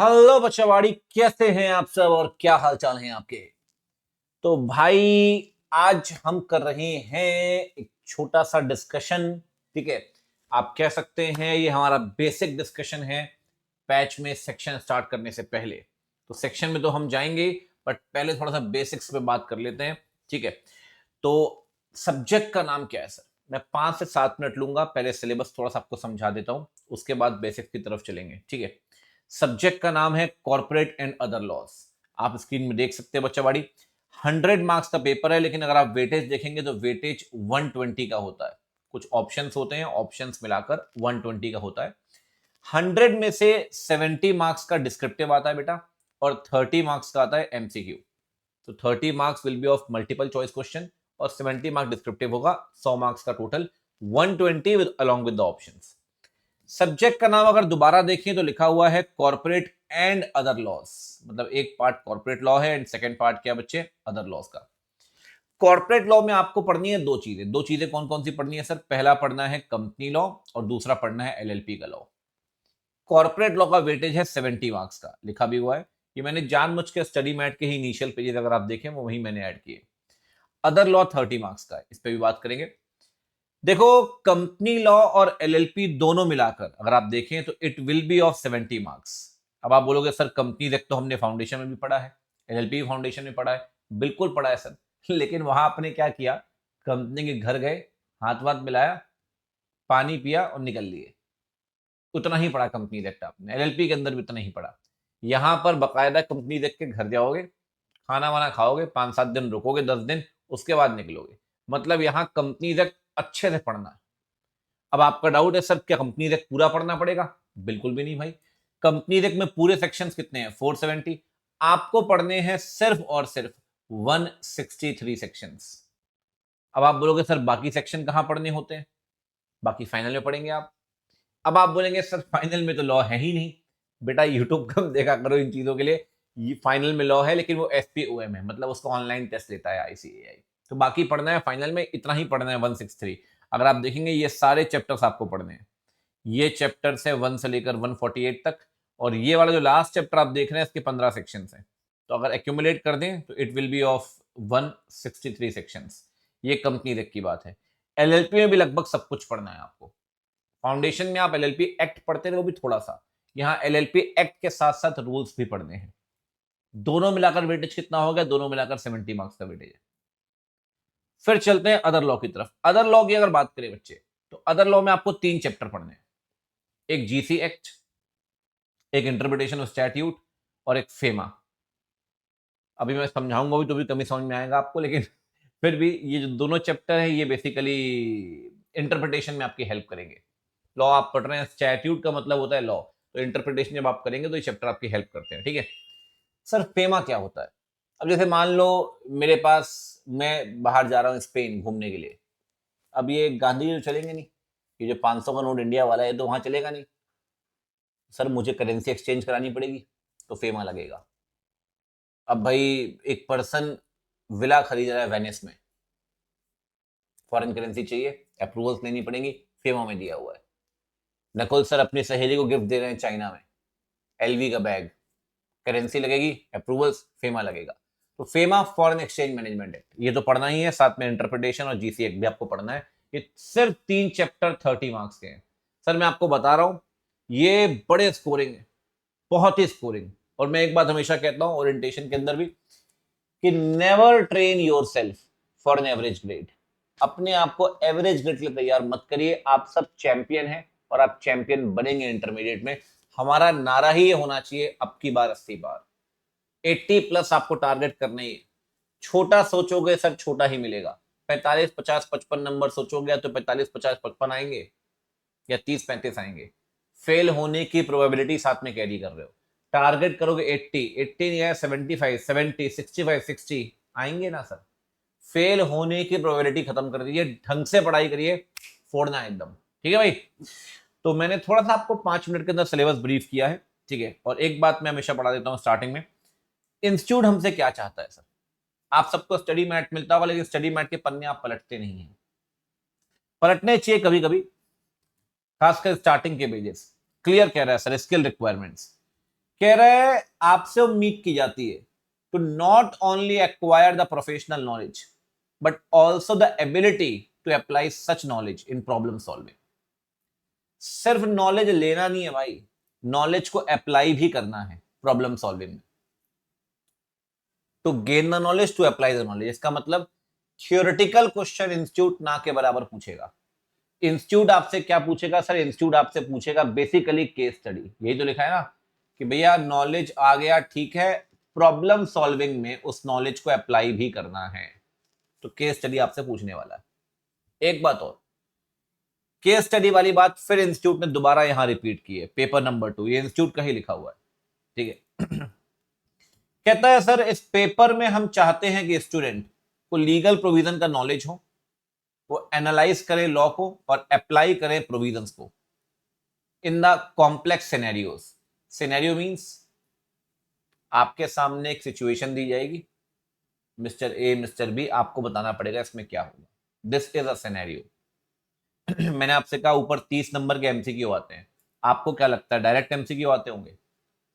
Hello बच्चावाड़ी, कैसे हैं आप सब और क्या हाल चाल हैं आपके। तो भाई आज हम कर रहे हैं एक छोटा सा डिस्कशन। ठीक है, आप कह सकते हैं ये हमारा बेसिक डिस्कशन है पैच में सेक्शन स्टार्ट करने से पहले। तो सेक्शन में तो हम जाएंगे, बट पहले थोड़ा सा बेसिक्स पे बात कर लेते हैं। ठीक है, तो सब्जेक्ट का नाम क्या है सर? मैं 5 से 7 मिनट लूंगा, पहले सिलेबस थोड़ा सा आपको समझा देता हूं, उसके बाद बेसिक्स की तरफ चलेंगे। ठीक है, सब्जेक्ट का नाम है कॉर्पोरेट एंड अदर लॉस। आप स्क्रीन में देख सकते हैं बच्चावाड़ी। 100 मार्क्स का पेपर है, लेकिन अगर आप वेटेज देखेंगे तो वेटेज 120 का होता है। कुछ ऑप्शंस होते हैं, ऑप्शंस मिलाकर 120 का होता है। 100 में से 70 मार्क्स का डिस्क्रिप्टिव आता है बेटा, और 30 मार्क्स का आता है एमसीक्यू। तो 30 marks will be of multiple choice question और 70 मार्क्स डिस्क्रिप्टिव होगा। 100 मार्क्स का total 120 with along with the options. Subject का नाम अगर दोबारा देखें तो लिखा हुआ है कॉर्पोरेट एंड अदर लॉस, मतलब एक पार्ट कॉर्पोरेट लॉ है एंड सेकंड पार्ट क्या बच्चे, अदर लॉस का। कॉर्पोरेट लॉ में आपको पढ़नी है दो चीजें कौन कौन सी पढ़नी है सर? पहला पढ़ना है कंपनी लॉ और दूसरा पढ़ना है एलएलपी का लॉ। कॉर्पोरेट लॉ का वेटेज है 70 मार्क्स का, लिखा भी हुआ है। ये मैंने जानबूझ के स्टडी मैट के ही इनिशियल पेजेस अगर आप देखें वो वही मैंने ऐड किए। अदर लॉ 30 मार्क्स का है, इस पे भी बात करेंगे। देखो, कंपनी लॉ और एलएलपी दोनों मिलाकर अगर आप देखें तो it will be of 70 marks. अब आप बोलोगे सर कंपनी एक्ट तो हमने फाउंडेशन में भी पढ़ा है, एलएलपी फाउंडेशन में पढ़ा है। बिल्कुल पढ़ा है सर, लेकिन वहां आपने क्या किया, कंपनी के घर गए, हाथ वाथ मिलाया, पानी पिया और निकल लिए। उतना ही पढ़ा कंपनी एक्ट आपने, एलएलपी के अंदर भी उतना ही पढ़ा। यहां पर बकायदा कंपनी एक्ट के घर जाओगे, खाना वाना खाओगे, 5-7 दिन रुकोगे, 10 दिन, उसके बाद निकलोगे। मतलब यहाँ कंपनी एक्ट अच्छे से पढ़ना है। अब आपका डाउट है सर क्या कंपनी एक्ट पूरा पढ़ना पड़ेगा? बिल्कुल भी नहीं भाई। कंपनी एक्ट में पूरे सेक्शंस कितने हैं? 470। आपको पढ़ने हैं सिर्फ और सिर्फ 163 सेक्शंस। अब आप बोलोगे सर बाकी सेक्शन कहां पढ़ने होते हैं? बाकी फाइनल में पढ़ेंगे आप। अब आप बोलेंगे सर फाइनल में तो लॉ है ही नहीं। बेटा यूट्यूब कम देखा करो इन चीजों के लिए। ये फाइनल में लॉ है, लेकिन वो एसपीओएम है, मतलब उसका ऑनलाइन टेस्ट लेता है आईसीएआई। तो बाकी पढ़ना है फाइनल में, इतना ही पढ़ना है 163। अगर आप देखेंगे ये सारे चैप्टर्स आपको पढ़ने हैं। ये चैप्टर है 1 से लेकर 148 तक, और ये वाला जो लास्ट चैप्टर आप देख रहे हैं इसके 15 सेक्शन हैं। तो अगर एक्यूमुलेट कर दें तो it will be of 163 sections. ये कंपनी तक की बात है। एलएलपी में भी लगभग सब कुछ पढ़ना है आपको। फाउंडेशन में आप एलएलपी एक्ट पढ़ते रहो भी थोड़ा सा, यहाँ एलएलपी एक्ट के साथ साथ रूल्स भी पढ़ने हैं। दोनों मिलाकर वेटेज कितना हो गया? दोनों मिलाकर 70 मार्क्स का वेटेज है। फिर चलते हैं अदर लॉ की तरफ। अदर लॉ की अगर बात करें बच्चे, तो अदर लॉ में आपको 3 चैप्टर पढ़ने हैं। एक जीसी एक्ट, एक इंटरप्रिटेशन ऑफ स्टैट्यूट, और एक फेमा। अभी मैं समझाऊंगा भी तो भी कमी समझ में आएगा आपको, लेकिन फिर भी ये जो दोनों चैप्टर हैं ये बेसिकली इंटरप्रिटेशन में आपकी हेल्प करेंगे। लॉ आप पढ़ रहे हैं, स्टैट्यूट का मतलब होता है लॉ, तो इंटरप्रिटेशन जब आप करेंगे तो ये चैप्टर आपकी हेल्प करते हैं। ठीक है सर, फेमा क्या होता है? अब जैसे मान लो मेरे पास, मैं बाहर जा रहा हूँ स्पेन घूमने के लिए। अब ये गांधी जी तो चलेंगे नहीं, ये जो 500 का नोट इंडिया वाला है तो वहां चलेगा नहीं। सर मुझे करेंसी एक्सचेंज करानी पड़ेगी, तो फेमा लगेगा। अब भाई एक पर्सन विला खरीद रहा है वेनिस में, फॉरेन करेंसी चाहिए, अप्रूवल्स लेनी पड़ेंगी, फेमा में दिया हुआ है। नकुल सर अपनी सहेली को गिफ्ट दे रहे हैं चाइना में, एलवी का बैग, करेंसी लगेगी, अप्रूवल्स, फेमा लगेगा। तो FEMA foreign exchange management act, ये तो पढ़ना ही है, साथ में इंटरप्रिटेशन और जीसी एक्ट भी आपको पढ़ना है। ये सिर्फ 3 चैप्टर 30 मार्क्स के हैं। सर मैं आपको बता रहा हूं ये बड़े स्कोरिंग है, बहुत ही स्कोरिंग। और मैं एक बात हमेशा कहता हूं ओरिएंटेशन के अंदर भी, कि never train your self for an average grade. अपने आप को एवरेज ग्रेड के लिए तैयार मत करिए। आप सब चैंपियन हैं और आप चैंपियन बनेंगे इंटरमीडिएट में। हमारा नारा ही ये होना चाहिए, अब की बार 80 बार, 80+ आपको टारगेट करना ही है। छोटा सोचोगे सर छोटा ही मिलेगा। 45, 50, 55 नंबर सोचोगे तो 45, 50, 55 आएंगे या 30, 35 आएंगे। फेल होने की प्रोबेबिलिटी साथ में कैरी कर रहे हो। टारगेट करोगे 80, 80 नहीं आया 75, 70, 65, 60 आएंगे ना सर। फेल होने की प्रोबेबिलिटी खत्म कर दीजिए, ढंग से पढ़ाई करिए, फोड़ना एकदम। ठीक है भाई, तो मैंने थोड़ा सा आपको 5 मिनट के अंदर सिलेबस ब्रीफ किया है। ठीक है, और एक बात मैं हमेशा पढ़ा देता हूं स्टार्टिंग में, इंस्टीट्यूट हमसे क्या चाहता है सर? आप सबको स्टडी मैट मिलता होगा, लेकिन स्टडी मैट के पन्ने आप पलटते नहीं हैं। पलटने चाहिए कभी कभी, खासकर स्टार्टिंग के पेजेस। क्लियर कह रहा है सर, स्किल रिक्वायरमेंट्स कह रहे हैं आपसे उम्मीद की जाती है to not only acquire the professional knowledge but also the ability to apply such knowledge in problem solving. सिर्फ नॉलेज लेना नहीं है भाई, नॉलेज को अप्लाई भी करना है प्रॉब्लम सॉल्विंग में। To gain the knowledge, to apply the knowledge, इसका मतलब थियोरेटिकल क्वेश्चन इंस्टीट्यूट ना के बराबर पूछेगा। इंस्टीट्यूट आपसे क्या पूछेगा सर? इंस्टीट्यूट आपसे पूछेगा बेसिकली केस स्टडी। यही तो लिखा है ना कि भैया नॉलेज आ गया ठीक है, प्रॉब्लम सॉल्विंग में उस नॉलेज को अप्लाई भी करना है, तो केस स्टडी आपसे पूछने वाला है। एक बात और, केस स्टडी वाली बात फिर इंस्टीट्यूट ने दोबारा यहां रिपीट की है, पेपर नंबर 2, ये इंस्टीट्यूट का ही लिखा हुआ है, ठीक है। कहता है सर इस पेपर में हम चाहते हैं कि स्टूडेंट को लीगल प्रोविजन का नॉलेज हो, वो एनालाइज करे लॉ को और अप्लाई करे प्रोविजंस को in the complex scenarios. Scenario means आपके सामने एक सिचुएशन दी जाएगी, मिस्टर ए मिस्टर बी, आपको बताना पड़ेगा इसमें क्या होगा। This is a scenario. मैंने आपसे कहा ऊपर 30 नंबर के एमसीक्यू आते हैं, आपको क्या लगता है डायरेक्ट एमसीक्यू आते होंगे?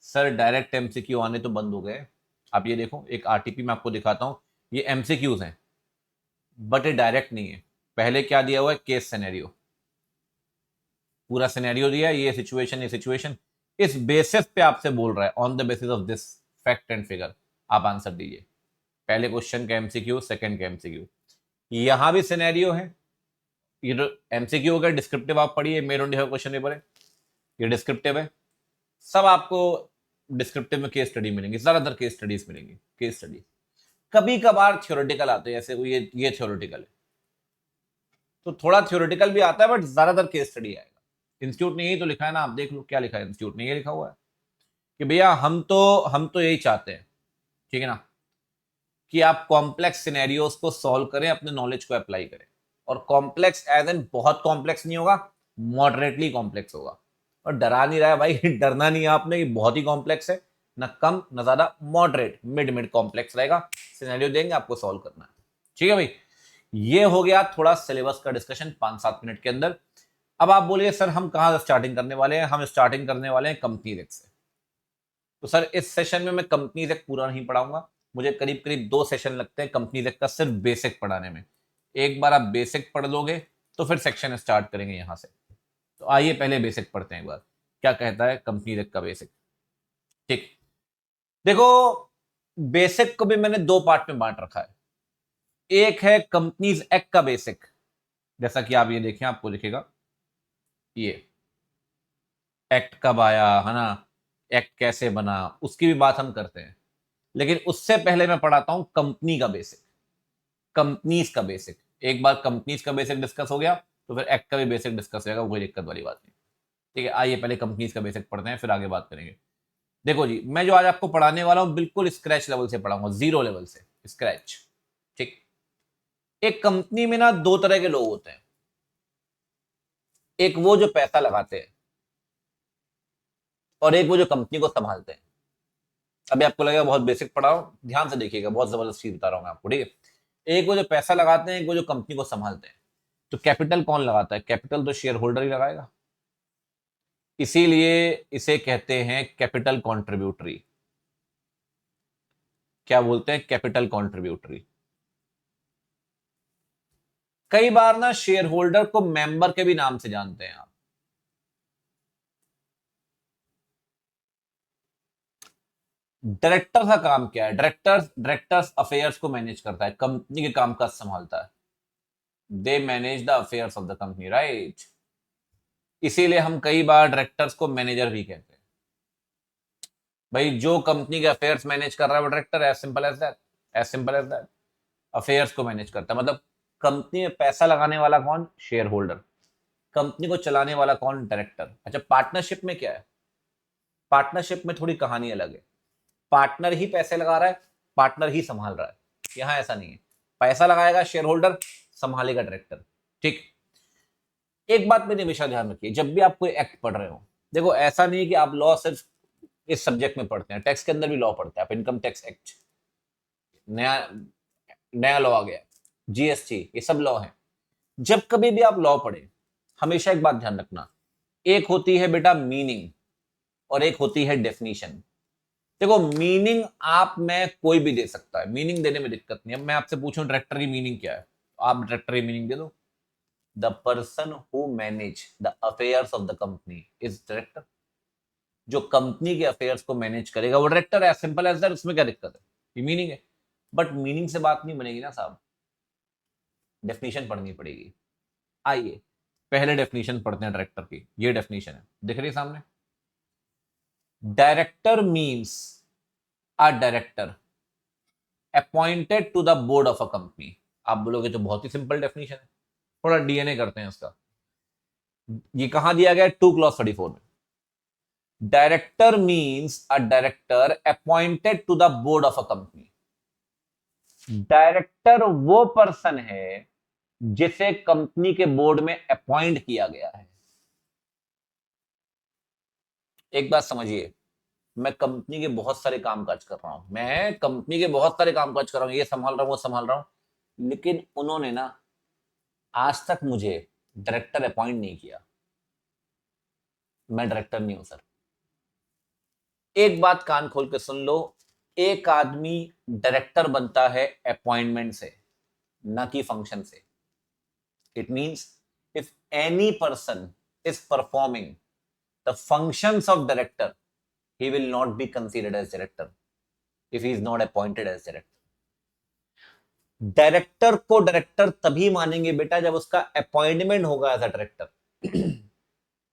सर डायरेक्ट एमसीक्यू आने तो बंद हो गए। आप ये देखो, एक आरटीपी मैं आपको दिखाता हूं, ये एमसीक्यूज हैं बट ये डायरेक्ट नहीं है। पहले क्या दिया हुआ है? केस सिनेरियो, पूरा सिनेरियो दिया है, ये सिचुएशन ये सिचुएशन, इस बेसिस पे आपसे बोल रहा है on the basis of this fact and figure आप आंसर दीजिए। पहले क्वेश्चन का एमसीक्यू, सेकंड का एमसीक्यू, यहां भी सिनेरियो है। ये एमसीक्यू हो गया, डिस्क्रिप्टिव आप पढ़िए, मेरे ओनली क्वेश्चन पेपर है, ये डिस्क्रिप्टिव है। सब आपको डिस्क्रिप्टिव में केस स्टडी मिलेंगी, ज्यादातर केस स्टडीज मिलेंगी। केस स्टडी कभी कभार थ्योरेटिकल आते हैं, जैसे ये थ्योरेटिकल है तो थोड़ा थ्योरेटिकल भी आता है बट ज्यादातर केस स्टडी आएगा। इंस्टीट्यूट ने यही तो लिखा है ना, आप देख लो क्या लिखा है इंस्टीट्यूट ने, ये लिखा हुआ है कि भैया हम तो यही चाहते हैं, ठीक है ना, कि आप कॉम्प्लेक्स सिनेरियोस को सॉल्व करें, अपने नॉलेज को अप्लाई करें। और कॉम्प्लेक्स एज एन बहुत कॉम्प्लेक्स नहीं होगा, मॉडरेटली कॉम्प्लेक्स होगा। और डरा नहीं रहा है भाई, डरना नहीं है आपने कि बहुत ही कॉम्प्लेक्स है, ना कम ना ज्यादा, मॉडरेट मिड मिड कॉम्प्लेक्स रहेगा। सिनेरियो देंगे आपको सॉल्व करना है, ठीक है भाई। ये हो गया थोड़ा सिलेबस का डिस्कशन 5-7 मिनट के अंदर। अब आप बोलिए सर हम कहां स्टार्टिंग करने वाले हैं? हम स्टार्टिंग करने वाले हैं कंपनी रेक से। तो सर इस सेशन में मैं कंपनी रेक पूरा नहीं पढ़ाऊंगा, मुझे करीब करीब 2 सेशन लगते हैं कंपनी रेक का सिर्फ बेसिक पढ़ाने में। एक बार आप बेसिक पढ़ लोगे तो फिर सेक्शन स्टार्ट करेंगे यहां से। तो आइए पहले बेसिक पढ़ते हैं एक बार, क्या कहता है कंपनी रेक का बेसिक। ठीक, देखो बेसिक को भी मैंने 2 पार्ट में बांट रखा है। एक है कंपनीज एक्ट का बेसिक, जैसा कि आप ये देखें, आपको लिखेगा ये एक्ट कब आया है ना, एक्ट कैसे बना, उसकी भी बात हम करते हैं। लेकिन उससे पहले मैं पढ़ाता हूं कंपनी का बेसिक, कंपनीज का बेसिक। एक बार कंपनीज का बेसिक डिस्कस हो गया तो फिर एक्ट का भी बेसिक डिस्कस हो जाएगा, कोई दिक्कत वाली बात नहीं। ठीक है, आइए पहले कंपनीज का बेसिक पढ़ते हैं, फिर आगे बात करेंगे। देखो जी, मैं जो आज आपको पढ़ाने वाला हूं बिल्कुल स्क्रैच लेवल से पढ़ाऊंगा, 0 लेवल से स्क्रैच। ठीक, एक कंपनी में ना 2 तरह के लोग होते हैं, एक वो जो पैसा लगाते हैं और एक वो जो कंपनी को संभालते हैं। अभी आपको लगेगा बहुत बेसिक पढ़ाओ, ध्यान से देखिएगा, बहुत जबरदस्त चीज बता रहा हूं मैं आपको, ठीक है। एक वो जो पैसा लगाते हैं, एक वो जो कंपनी को संभालते हैं। तो कैपिटल कौन लगाता है? कैपिटल तो शेयर होल्डर ही लगाएगा, इसीलिए इसे कहते हैं कैपिटल कॉन्ट्रीब्यूटरी। क्या बोलते हैं? Capital contributory. कई बार ना शेयर होल्डर को मेंबर के भी नाम से जानते हैं आप। डायरेक्टर का काम क्या है? डायरेक्टर्स अफेयर्स को मैनेज करता है, कंपनी के कामकाज संभालता है। They manage the affairs of the company, right. इसीलिए हम कई बार डायरेक्टर्स को मैनेजर भी कहते हैं। भाई जो कंपनी के अफेयर्स मैनेज कर रहा है वो डायरेक्टर है, as simple as that, as simple as that. Affairs को मैनेज करता है मतलब कंपनी में पैसा लगाने वाला कौन? Share holder. कंपनी को चलाने वाला कौन? डायरेक्टर। अच्छा, पार्टनरशिप में क्या है? पार्टनरशिप में थोड़ी कहानी अलग है। पार्टनर ही पैसे लगा रहा है, पार्टनर ही संभाल रहा है। यहां ऐसा नहीं है, पैसा लगाएगा शेयर होल्डर, संभालेगा डायरेक्टर। ठीक, एक बात मेरी हमेशा ध्यान रखिए, जब भी आप कोई एक्ट पढ़ रहे हो, देखो ऐसा नहीं है कि आप लॉ सिर्फ इस सब्जेक्ट में पढ़ते हैं, टैक्स के अंदर भी लॉ पढ़ते हैं आप। इनकम टैक्स एक्ट, नया नया लॉ आ गया, जीएसटी, ये सब लॉ है। जब कभी भी आप लॉ पढ़े, हमेशा एक बात ध्यान रखना, एक होती है बेटा मीनिंग और एक होती है डेफिनेशन। देखो मीनिंग आप में कोई भी दे सकता है, मीनिंग देने में दिक्कत नहीं है। अब मैं आपसे पूछूं डायरेक्टर की मीनिंग क्या है, आप डायरेक्टर की मीनिंग दे दो। The person who manage the affairs of the company is director. जो कंपनी के अफेयर्स को मैनेज करेगा वो डायरेक्टर है, सिंपल एज दैट। उसमें क्या दिक्कत है, ये मीनिंग है। बट मीनिंग से बात नहीं बनेगी ना साहब, डेफिनेशन पढ़नी पड़ेगी। आइए पहले डेफिनेशन पढ़ते हैं डायरेक्टर की। ये डेफिनेशन है, दिख रही है सामने। Director means a director appointed to the board of a company. आप बोलोगे तो बहुत ही सिंपल डेफिनेशन है, थोड़ा डीएनए करते हैं इसका। ये कहां दिया गया है, 2 clause 34 में। Director means a director appointed to the board of a company. Director वो पर्सन है जिसे कंपनी के बोर्ड में अपॉइंट किया गया है। एक बात समझिए, मैं कंपनी के बहुत सारे कामकाज कर रहा हूं, मैं कंपनी के बहुत सारे कामकाज कर रहा हूं, ये संभाल रहा हूं वो संभाल रहा हूं, लेकिन उन्होंने ना आज तक मुझे डायरेक्टर अपॉइंट नहीं किया। मैं डायरेक्टर नहीं हूं सर। एक बात कान खोल के सुन लो, एक आदमी डायरेक्टर बनता है अपॉइंटमेंट से, ना कि फंक्शन से। It means if any person is performing the functions of director, he will not be considered as director if he is not appointed as director. Director को डायरेक्टर तभी मानेंगे बेटा जब उसका अपॉइंटमेंट होगा एज अ डायरेक्टर।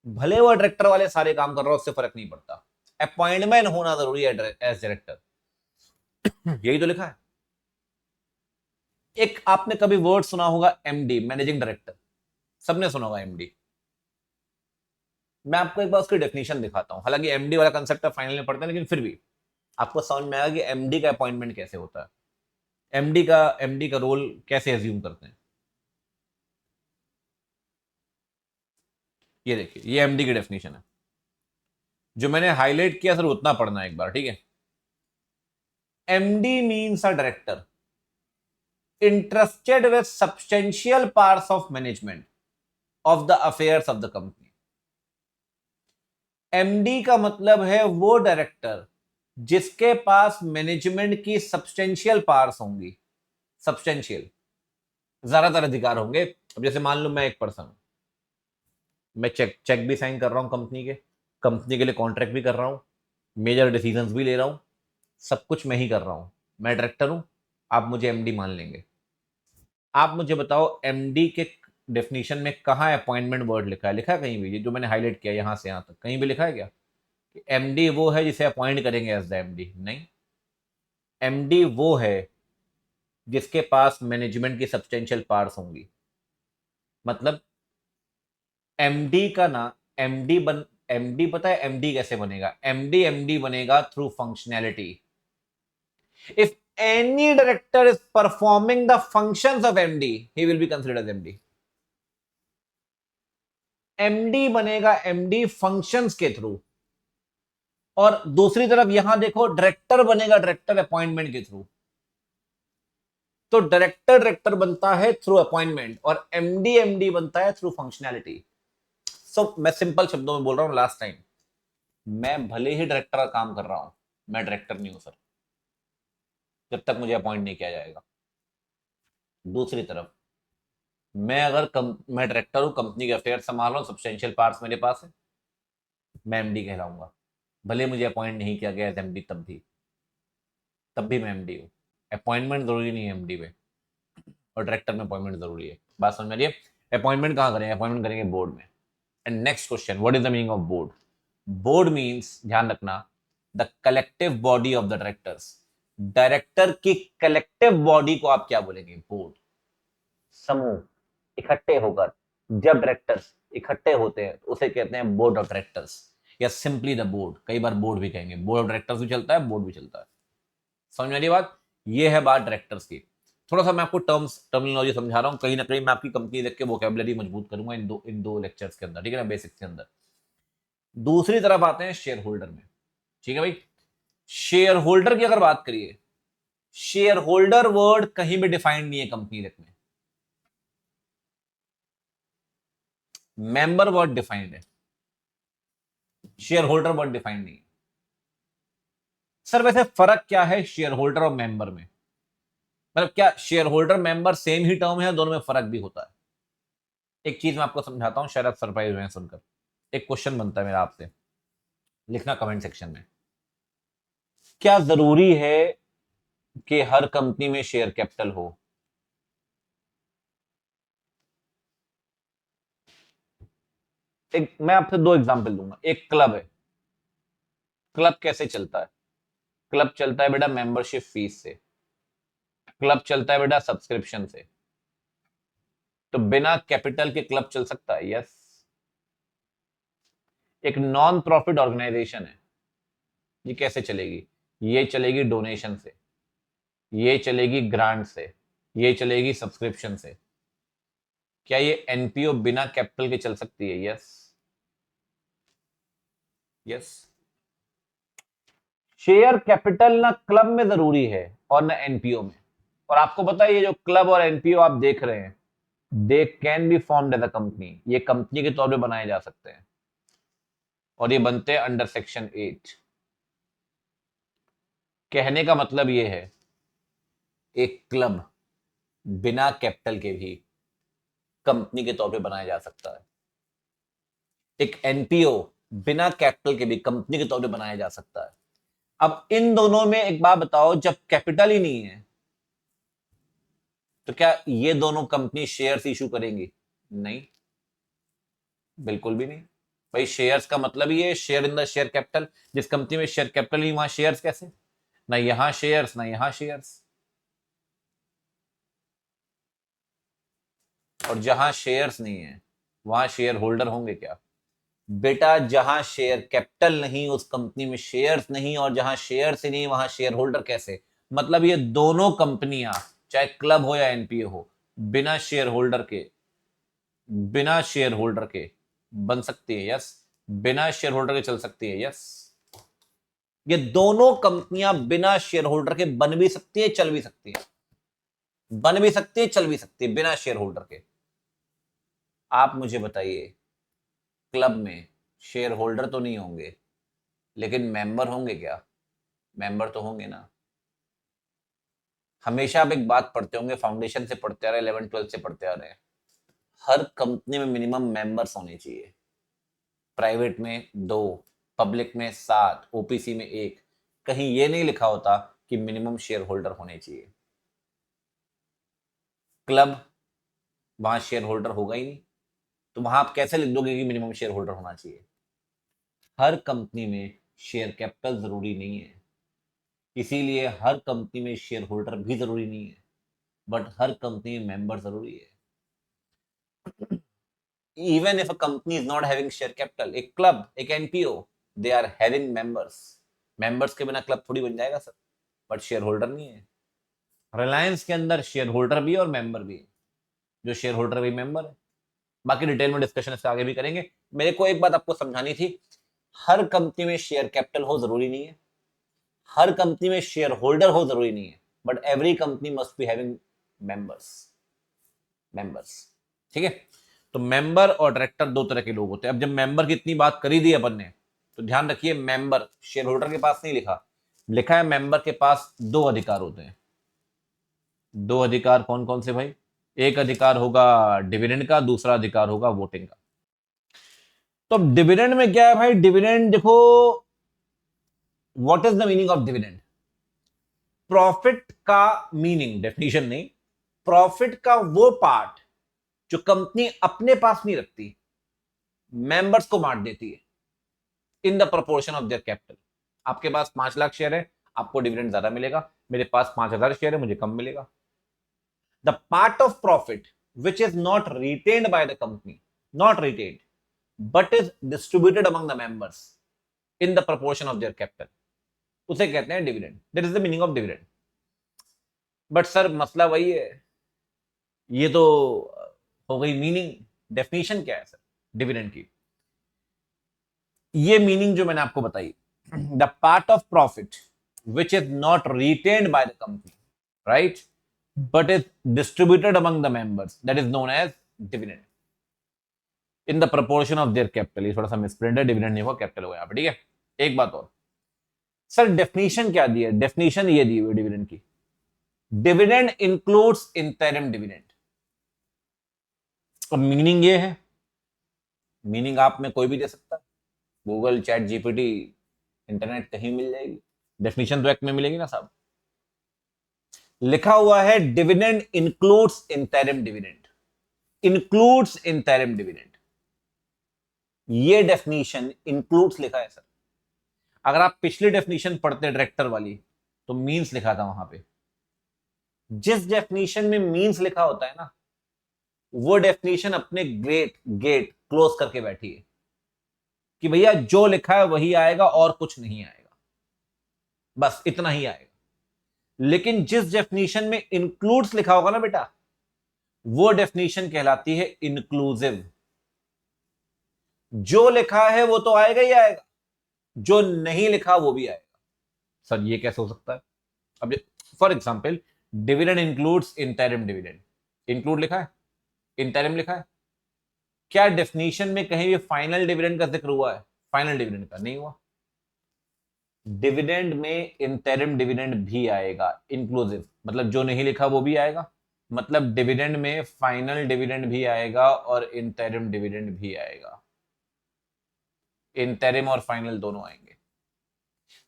भले वो director वाले सारे काम कर रहा हो, उससे फर्क नहीं पड़ता, अपॉइंटमेंट होना जरूरी है एज डायरेक्टर। यही तो लिखा है। एक आपने कभी वर्ड सुना होगा एमडी, मैनेजिंग डायरेक्टर, सबने सुना होगा एमडी। मैं आपको एक बार उसकी डेफिनेशन दिखाता हूं, हालांकि एमडी वाला कंसेप्ट फाइनल में पढ़ते हैं, लेकिन फिर भी आपको समझ में आएगा कि एमडी का अपॉइंटमेंट कैसे होता है, एमडी का रोल कैसे एज्यूम करते हैं। ये देखिए, ये एमडी की डेफिनेशन है। जो मैंने हाईलाइट किया सर उतना पढ़ना है एक बार, ठीक है। MD means a director interested with substantial parts of management of the affairs of the company. MD का मतलब है वो डायरेक्टर जिसके पास मैनेजमेंट की सब्सटेंशियल पार्ट्स होंगी, सब्सटेंशियल, ज्यादातर अधिकार होंगे। अब जैसे मान लो मैं एक पर्सन हूं, मैं चेक चेक भी साइन कर रहा हूं कंपनी के लिए कॉन्ट्रैक्ट भी कर रहा हूं, मेजर डिसीजंस भी ले रहा हूं, सब कुछ मैं ही कर रहा हूं, मैं डायरेक्टर हूं। आप मुझे एमडी मान लेंगे। आप मुझे बताओ एमडी के डेफिनेशन में कहाँ अपॉइंटमेंट वर्ड लिखा है, लिखा है कहीं भी? ये जो मैंने हाईलाइट किया यहां से यहां तक कहीं भी लिखा है क्या कि एमडी वो है जिसे अपॉइंट करेंगे एज द एमडी? नहीं। एमडी वो है जिसके पास मैनेजमेंट की सब्सटेंशियल पावर्स होंगी। मतलब एमडी का ना, एमडी पता है एमडी कैसे बनेगा? एमडी बनेगा through functionality. If any director is performing the functions of MD, he will be considered as MD. MD बनेगा MD फंक्शंस के थ्रू, और दूसरी तरफ यहां देखो डायरेक्टर बनेगा डायरेक्टर अपॉइंटमेंट के थ्रू। तो डायरेक्टर बनता है थ्रू अपॉइंटमेंट और एमडी बनता है थ्रू फंक्शनैलिटी। सो मैं सिंपल शब्दों में बोल रहा हूं लास्ट टाइम, मैं भले ही डायरेक्टर का काम कर रहा हूं, मैं डायरेक्टर नहीं हूं सर जब तक मुझे अपॉइंट नहीं किया जाएगा। दूसरी तरफ मैं डायरेक्टर हूं, कंपनी के अफेयर संभाल रहा हूं, सब्सटेंशियल पार्ट्स मेरे पास है, मैं एमडी कहलाऊंगा। भले मुझे अपॉइंट नहीं किया गया एज एमडी, तब भी मैं एमडी हूँ। अपॉइंटमेंट जरूरी नहीं है एमडी में, और डायरेक्टर में अपॉइंटमेंट जरूरी है। बात समझ में आ रही है? अपॉइंटमेंट कहाँ करेंगे? अपॉइंटमेंट करेंगे बोर्ड में। And next question, what is the meaning of board? Board means, ध्यान रखना, the collective body of the directors. Director की कलेक्टिव बॉडी को आप क्या बोलेंगे? बोर्ड। समूह, इकट्ठे होकर, जब डायरेक्टर्स इकट्ठे होते हैं तो उसे कहते हैं बोर्ड ऑफ डायरेक्टर्स, या सिंपली द बोर्ड। कई बार बोर्ड भी कहेंगे, बोर्ड ऑफ डायरेक्टर्स भी चलता है, बोर्ड भी चलता है। समझ में आ रही बात? ये है बात डायरेक्टर्स की। थोड़ा सा मैं आपको टर्मिनोलॉजी समझा रहा हूँ, कहीं ना कहीं मैं आपकी कंपनी देख के वोकैबुलरी मजबूत करूंगा इन दो लेक्चर्स के अंदर, ठीक है ना, बेसिक्स के अंदर। दूसरी तरफ आते हैं शेयर होल्डर में, ठीक है भाई। शेयर होल्डर की अगर बात करिए, शेयर होल्डर वर्ड कहीं भी डिफाइंड नहीं है कंपनी में। मेंबर वर्ड डिफाइंड है, शेयर होल्डर वर्ड डिफाइंड नहीं है। सर वैसे फर्क क्या है शेयर होल्डर और मेंबर में? मतलब क्या शेयर होल्डर मेंबर सेम ही टर्म है, दोनों में फर्क भी होता है? एक चीज मैं आपको समझाता हूं, शायद आप सरप्राइज हुए हैं सुनकर। एक क्वेश्चन बनता है मेरा आपसे, लिखना कमेंट सेक्शन में। क्या जरूरी है कि हर कंपनी में शेयर कैपिटल हो? एक मैं आपसे दो एग्जांपल दूंगा। एक क्लब है। क्लब कैसे चलता है? क्लब चलता है बेटा मेंबरशिप फीस से। क्लब चलता है बेटा सब्सक्रिप्शन से। तो बिना कैपिटल के क्लब चल सकता है? यस। एक नॉन प्रॉफिट ऑर्गेनाइजेशन है, ये कैसे चलेगी? ये चलेगी डोनेशन से, ये चलेगी ग्रांट से, ये चलेगी सब्सक्रिप्शन से। क्या ये एनपीओ बिना कैपिटल के चल सकती है? यस। यस। शेयर कैपिटल ना क्लब में जरूरी है और ना एनपीओ में। और आपको पता है ये जो क्लब और एनपीओ आप देख रहे हैं, they can be formed as a company, ये कंपनी के तौर पे बनाए जा सकते हैं और ये बनते हैं अंडर सेक्शन 8। कहने का मतलब ये है, एक क्लब बिना कैपिटल के भी कंपनी के तौर पे बनाया जा सकता है। एक एनपीओ बिना कैपिटल के भी कंपनी के तौर पे बनाया जा सकता है। अब इन दोनों में एक बात बताओ, जब कैपिटल ही नहीं है तो क्या ये दोनों कंपनी शेयर्स इशू करेंगी? नहीं, बिल्कुल भी नहीं। भाई शेयर्स का मतलब ही है share in the share capital. जिस कंपनी में शेयर कैपिटल नहीं वहां शेयर्स कैसे? ना यहां शेयर्स ना यहां शेयर्स। और जहां शेयर्स नहीं है वहां शेयर होल्डर होंगे क्या? बेटा जहां शेयर कैपिटल नहीं उस कंपनी में शेयर्स नहीं, और जहां शेयर्स ही नहीं वहां शेयर होल्डर कैसे? मतलब ये दोनों कंपनियां, चाहे क्लब हो या एनपीओ हो, बिना शेयर होल्डर के, बिना शेयर होल्डर के बन सकती है। यस। बिना शेयर होल्डर के चल सकती है। यस। ये दोनों कंपनियां बिना शेयर होल्डर के बन भी सकती है, चल भी सकती है। बन भी सकती है, चल भी सकती है बिना शेयर होल्डर के। आप मुझे बताइए, क्लब में शेयर होल्डर तो नहीं होंगे, लेकिन मेंबर होंगे क्या? मेंबर तो होंगे ना। हमेशा आप एक बात पढ़ते होंगे, फाउंडेशन से पढ़ते आ रहे, 11 12 से पढ़ते आ रहे हैं, हर कंपनी में मिनिमम मेंबर्स होने चाहिए। प्राइवेट में 2, पब्लिक में 7, ओपीसी में 1। कहीं ये नहीं लिखा होता कि मिनिमम शेयर होल्डर होने चाहिए। क्लब, वहां शेयर होल्डर होगा ही नहीं, तो वहां आप कैसे लिख दोगे कि मिनिमम शेयर होल्डर होना चाहिए? हर कंपनी में शेयर कैपिटल जरूरी नहीं है, इसीलिए हर कंपनी में शेयर होल्डर भी जरूरी नहीं है, बट हर कंपनी में मेंबर जरूरी है। Even if a company is not having share capital, एक क्लब, एक NPO, they are having members. Members के बिना क्लब थोड़ी बन जाएगा सर, बट शेयर होल्डर नहीं है। रिलायंस के अंदर शेयर होल्डर भी है और मेंबर भी है, जो शेयर होल्डर भी मेंबर है। बाकी डिटेल में डिस्कशन इससे आगे भी करेंगे। मेरे को एक बात आपको समझानी थी, हर कंपनी में शेयर कैपिटल हो जरूरी नहीं है, हर कंपनी में शेयर होल्डर हो जरूरी नहीं है, but every company must be having members. Members, ठीक है। तो मेंबर और डायरेक्टर दो तरह के लोग होते हैं। अब जब मेंबर की इतनी बात करी दी अपन ने, तो ध्यान रखिए, मेंबर शेयर होल्डर के पास नहीं लिखा, लिखा है मेंबर के पास दो अधिकार होते हैं। दो अधिकार कौन कौन से भाई? एक अधिकार होगा डिविडेंड का, दूसरा अधिकार होगा वोटिंग का। तो डिविडेंड में क्या है भाई? डिविडेंड देखो, what is the meaning of dividend? Profit का मीनिंग, डेफिनेशन नहीं, प्रॉफिट का वो पार्ट जो कंपनी अपने पास नहीं रखती, मेंबर्स को बांट देती है इन the proportion of their capital. आपके पास 5 लाख शेयर है, आपको डिविडेंड ज्यादा मिलेगा। मेरे पास 5,000 शेयर है, मुझे कम मिलेगा। The part of profit which is not retained by the company, not retained, but is distributed among the members in the proportion of their capital, उसे कहते हैं dividend. That is the meaning of dividend. But sir मसला वही है, ये तो हो गई मीनिंग। डेफिनेशन क्या है सर डिविडेंड की? ये मीनिंग जो मैंने आपको बताई, the part of profit which is not retained by the company, right, but is distributed among the members, that is known as dividend in the proportion of their capital. ये थोड़ा सा misprint है, dividend नहीं हुआ, capital हुआ यहाँ पे, ठीक है। एक बात और, सर डेफिनेशन क्या दी है? डेफिनेशन ये दी हुई डिविडेंड की, डिविडेंड इंक्लूड्स इंटरिम डिविडेंड। और मीनिंग ये है, मीनिंग आप में कोई भी दे सकता है, गूगल, चैट जीपीटी, इंटरनेट कहीं मिल जाएगी, डेफिनेशन तो एक्ट में मिलेगी ना साहब। लिखा हुआ है dividend includes interim dividend, includes interim dividend, ये डेफिनेशन इंक्लूड्स लिखा है सर। अगर आप पिछली डेफिनेशन पढ़ते डायरेक्टर वाली तो मींस लिखा था वहां पे। जिस डेफिनेशन में मींस लिखा होता है ना, वो डेफिनेशन अपने गेट गेट क्लोज करके बैठी है कि भैया जो लिखा है वही आएगा और कुछ नहीं आएगा, बस इतना ही आएगा। लेकिन जिस डेफिनेशन में इंक्लूड्स लिखा होगा ना बेटा, वो डेफिनेशन कहलाती है इंक्लूसिव। जो लिखा है वो तो आएगा ही आएगा, जो नहीं लिखा वो भी आएगा। सर ये कैसे हो सकता है? अब for example, dividend includes interim dividend, include लिखा है, इंटरिम लिखा है, क्या डेफिनेशन में कहीं भी फाइनल डिविडेंड का जिक्र हुआ है? फाइनल डिविडेंड का नहीं हुआ। डिविडेंड में इंटरिम डिविडेंड भी आएगा, इंक्लूसिव, मतलब जो नहीं लिखा वो भी आएगा, मतलब डिविडेंड में फाइनल डिविडेंड भी आएगा और इंटरिम डिविडेंड भी आएगा, इंटरिम और फाइनल दोनों आएंगे।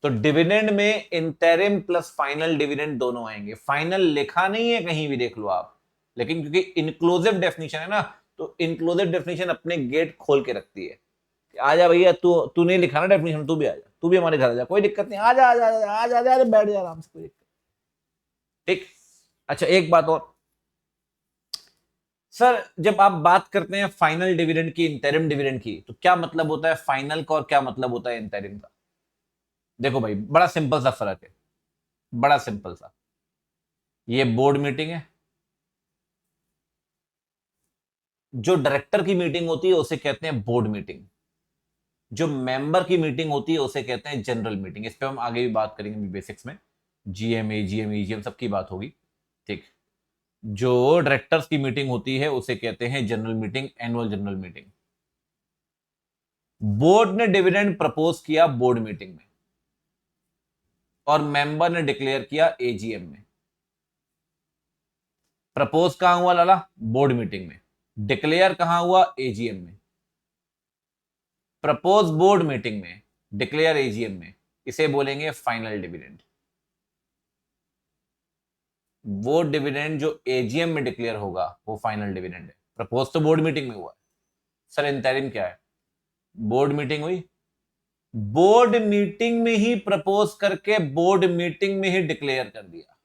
तो डिविडेंड में इंटरिम प्लस फाइनल डिविडेंड दोनों आएंगे। फाइनल लिखा नहीं है कहीं भी, देख लो आप, लेकिन क्योंकि इंक्लूसिव डेफिनेशन है ना, तो इंक्लूसिव डेफिनेशन अपने गेट खोल के रखती है। आजा भैया, तू नहीं लिखा ना डेफिनेशन, तू भी आ जा, तू भी हमारे घर आ जा, कोई दिक्कत नहीं, आजा आजा आजा आजा आजा, अरे बैठ जा आराम से, कोई दिक्कत। ठीक। अच्छा एक बात और सर, जब आप बात करते हैं फाइनल डिविडेंड की, इंटरिम डिविडेंड की, तो क्या मतलब होता है फाइनल का और क्या मतलब होता है इंटरिम का? देखो भाई, बड़ा सिंपल सा फर्क है, बड़ा सिंपल सा। ये बोर्ड मीटिंग है, जो डायरेक्टर की मीटिंग होती है उसे कहते हैं बोर्ड मीटिंग, जो मेंबर की मीटिंग होती है उसे कहते हैं जनरल मीटिंग। इस पे हम आगे भी बात करेंगे बेसिक्स में, जीएम, एजीएम, ईजीएम सबकी बात होगी। ठीक। जो डायरेक्टर्स की मीटिंग होती है उसे कहते हैं general meeting, annual general meeting. Board ने डिविडेंड प्रपोज किया बोर्ड मीटिंग में, और मेंबर ने डिक्लेयर किया एजीएम में। प्रपोज कहां हुआ लाला? बोर्ड मीटिंग में। डिक्लेयर कहां हुआ? एजीएम में। प्रपोज बोर्ड मीटिंग में, डिक्लेयर एजीएम में, इसे बोलेंगे फाइनल डिविडेंड। वो डिविडेंड जो एजीएम में डिक्लेयर होगा वो फाइनल डिविडेंड है। प्रपोज तो बोर्ड मीटिंग में हुआ है। सर इंटरिम क्या है? बोर्ड मीटिंग हुई, बोर्ड मीटिंग में ही प्रपोज करके बोर्ड मीटिंग में ही डिक्लेयर कर दिया,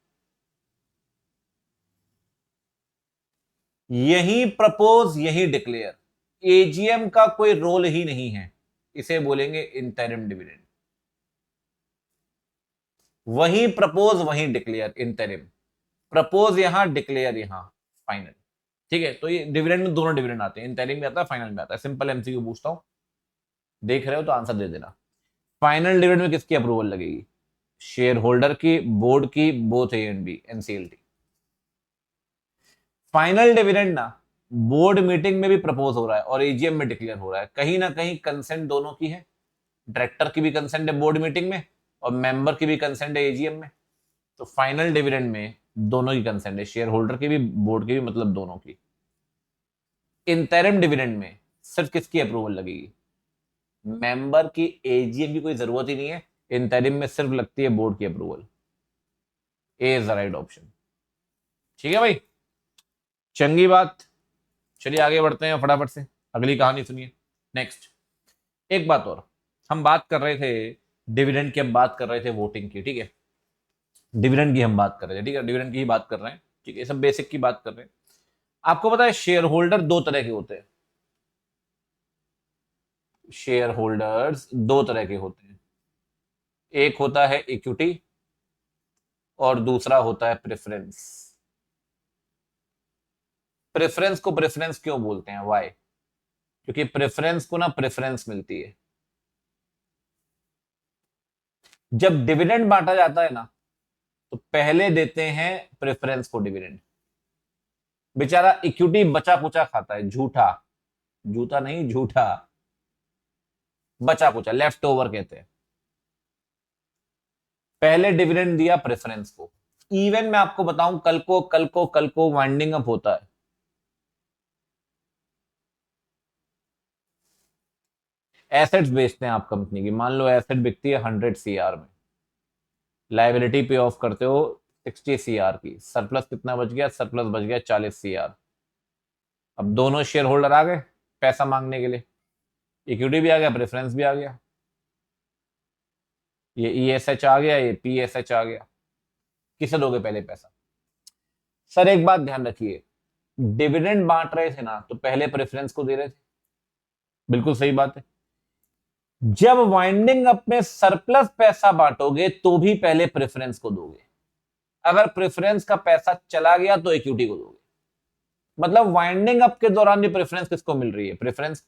यही प्रपोज यही डिक्लेयर, एजीएम का कोई रोल ही नहीं है, इसे बोलेंगे इंटरिम डिविडेंड। वही प्रपोज वही डिक्लेयर, इंटरिम। प्रपोज यहां, डिक्लेयर यहां, फाइनल। ठीक है, तो ये डिविडेंड में दोनों डिविडेंड आते हैं, इंटरिम में आता है, फाइनल में आता है। सिंपल एमसीक्यू पूछता हूं, देख रहे हो तो आंसर दे देना। फाइनल डिविडेंड में किसकी अप्रूवल लगेगी? शेयर होल्डर की, बोर्ड की, both A and B, NCLT. Final dividend ना बोर्ड मीटिंग में भी प्रपोज हो रहा है और एजीएम में डिक्लेयर हो रहा है, कहीं ना कहीं कंसेंट दोनों की है। डायरेक्टर की भी कंसेंट है बोर्ड मीटिंग में, और मेंबर की भी कंसेंट है एजीएम में। तो फाइनल डिविडेंड में दोनों की कंसेंट है, शेयर होल्डर की भी, बोर्ड की भी, मतलब दोनों की। इंटरिम डिविडेंड में सिर्फ किसकी अप्रूवल लगेगी? मेंबर की, एजीएम की कोई जरूरत ही नहीं है। इंटरिम में सिर्फ लगती है बोर्ड की approval. A is the right option. ठीक है भाई, चंगी बात। चलिए आगे बढ़ते हैं फटाफट से, अगली कहानी सुनिए। नेक्स्ट, एक बात और, हम बात कर रहे थे डिविडेंड की, हम बात कर रहे थे वोटिंग की, ठीक है, डिविडेंड की हम बात कर रहे थे, ठीक है, डिविडेंड की ही बात कर रहे हैं, ठीक है, सब बेसिक की बात कर रहे हैं। आपको पता है शेयर होल्डर दो तरह के होते हैं, शेयर होल्डर्स दो तरह के होते हैं। एक होता है इक्विटी और दूसरा होता है प्रेफरेंस। प्रेफरेंस को प्रेफरेंस क्यों बोलते हैं? वाई? क्योंकि प्रेफरेंस को ना प्रेफरेंस मिलती है। जब डिविडेंड बांटा जाता है ना, तो पहले देते हैं प्रेफरेंस को डिविडेंड। बेचारा इक्विटी बचा कुचा खाता है, झूठा, जूता नहीं झूठा, बचा कुचा, लेफ्ट ओवर कहते हैं। पहले डिविडेंड दिया प्रेफरेंस को। इवन मैं आपको बताऊं, कल को वाइंडिंग अप होता है, एसेट्स बेचते हैं आप कंपनी की, मान लो एसेट बिकती है 100 CR में, लाइबिलिटी पे ऑफ करते हो 60 CR की, सरप्लस कितना बच गया? सरप्लस बच गया 40 CR। अब दोनों शेयर होल्डर आ गए पैसा मांगने के लिए, इक्विटी भी आ गया, प्रेफरेंस भी आ गया, ये ESH आ गया, ये PSH आ गया। किसे दोगे पहले पैसा? सर एक बात ध्यान रखिए, डिविडेंड बांट रहे थे ना, तो पहले प्रेफरेंस को दे रहे थे, बिल्कुल सही बात है। जब वाइंडिंग अप में सरप्लस पैसा बांटोगे तो भी पहले प्रेफरेंस को दोगे, अगर प्रेफरेंस का पैसा चला गया तो इक्विटी को दोगे। मतलब वाइंडिंग अप के दौरान भी प्रेफरेंस किसको मिल रही है? प्रेफरेंस।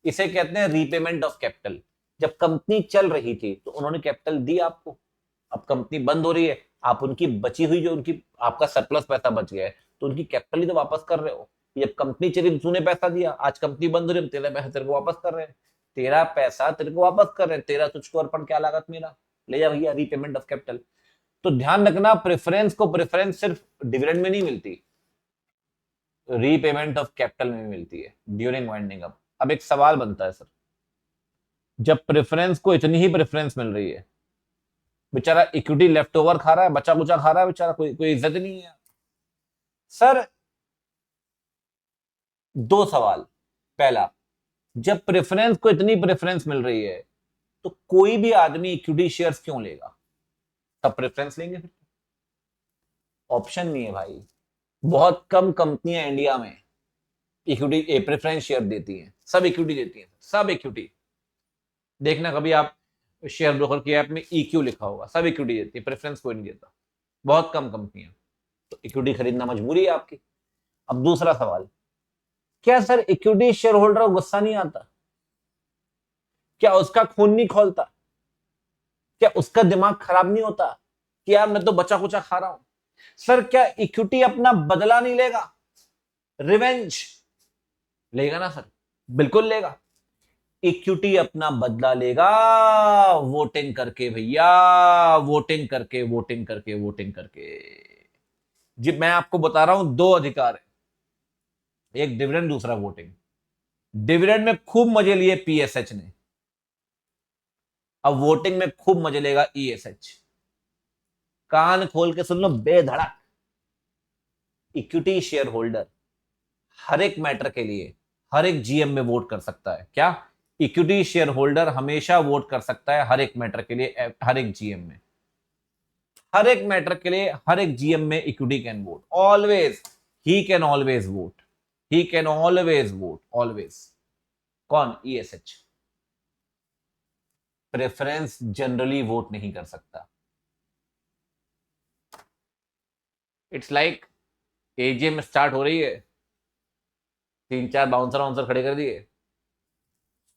इसे कहते हैं रीपेमेंट ऑफ कैपिटल। जब कंपनी चल रही थी तो उन्होंने कैपिटल दी आपको, अब कंपनी बंद हो रही है, आप उनकी बची हुई जो उनकी आपका सरप्लस पैसा बच गया है तो उनकी कैपिटल ही तो वापस कर रहे हो। जब कंपनी चली तो तूने पैसा दिया, आज कंपनी बंद हो रही है, तेरा पैसा तेरे को वापस कर रहे हैं, तेरा पैसा तेरे को वापस कर रहे हैं, तेरा तुझको अर्पण क्या लागत मेरा, ले जा भैया, रीपेमेंट ऑफ कैपिटल। तो ध्यान रखना, प्रेफरेंस को प्रेफरेंस सिर्फ डिविडेंड में नहीं मिलती, रीपेमेंट ऑफ कैपिटल में मिलती है ड्यूरिंग वाइंडिंग अप। अब एक सवाल बनता है सर, जब प्रेफरेंस को इतनी ही प्रेफरेंस मिल रही है, बेचारा इक्विटी लेफ्ट ओवर खा रहा है, बचा कुचा खा रहा है बेचारा, कोई कोई इज्जत नहीं है सर। दो सवाल, पहला, जब प्रेफरेंस को इतनी प्रेफरेंस मिल रही है तो कोई भी आदमी इक्विटी शेयर्स क्यों लेगा? सब प्रेफरेंस लेंगे फिर? ऑप्शन नहीं है भाई, बहुत कम कंपनियां इंडिया में इक्विटी प्रेफरेंस शेयर देती हैं, सब इक्विटी देती हैं, सब इक्विटी। देखना कभी आप शेयर ब्रोकर की ऐप में EQ लिखा होगा, सब इक्विटी देती है, प्रेफरेंस कोई नहीं देता, बहुत कम कंपनियां। तो इक्विटी खरीदना मजबूरी है आपकी। अब दूसरा सवाल, क्या सर इक्विटी शेयर होल्डर को गुस्सा नहीं आता? क्या उसका खून नहीं खोलता? क्या उसका दिमाग खराब नहीं होता कि यार मैं तो बचा कुचा खा रहा हूं? सर क्या इक्विटी अपना बदला नहीं लेगा? रिवेंज लेगा ना सर, बिल्कुल लेगा। इक्विटी अपना बदला लेगा वोटिंग करके भैया, वोटिंग करके, वोटिंग करके, वोटिंग करके। जी मैं आपको बता रहा हूं, दो अधिकार है, एक डिविडेंड, दूसरा वोटिंग। डिविडेंड में खूब मजे लिए PSH ने, अब वोटिंग में खूब मजे लेगा ESH। कान खोल के सुन लो बेधड़क, इक्विटी शेयर होल्डर हर एक मैटर के लिए हर एक GM में वोट कर सकता है। क्या? इक्विटी शेयर होल्डर हमेशा वोट कर सकता है हर एक मैटर के लिए, हर एक GM में, हर एक मैटर के लिए हर एक GM में equity can vote always, he can always vote, he can always vote always. कौन? ESH। प्रेफरेंस जनरली वोट नहीं कर सकता। इट्स लाइक AGM स्टार्ट हो रही है, तीन चार बाउंसर वाउंसर खड़े कर दिए,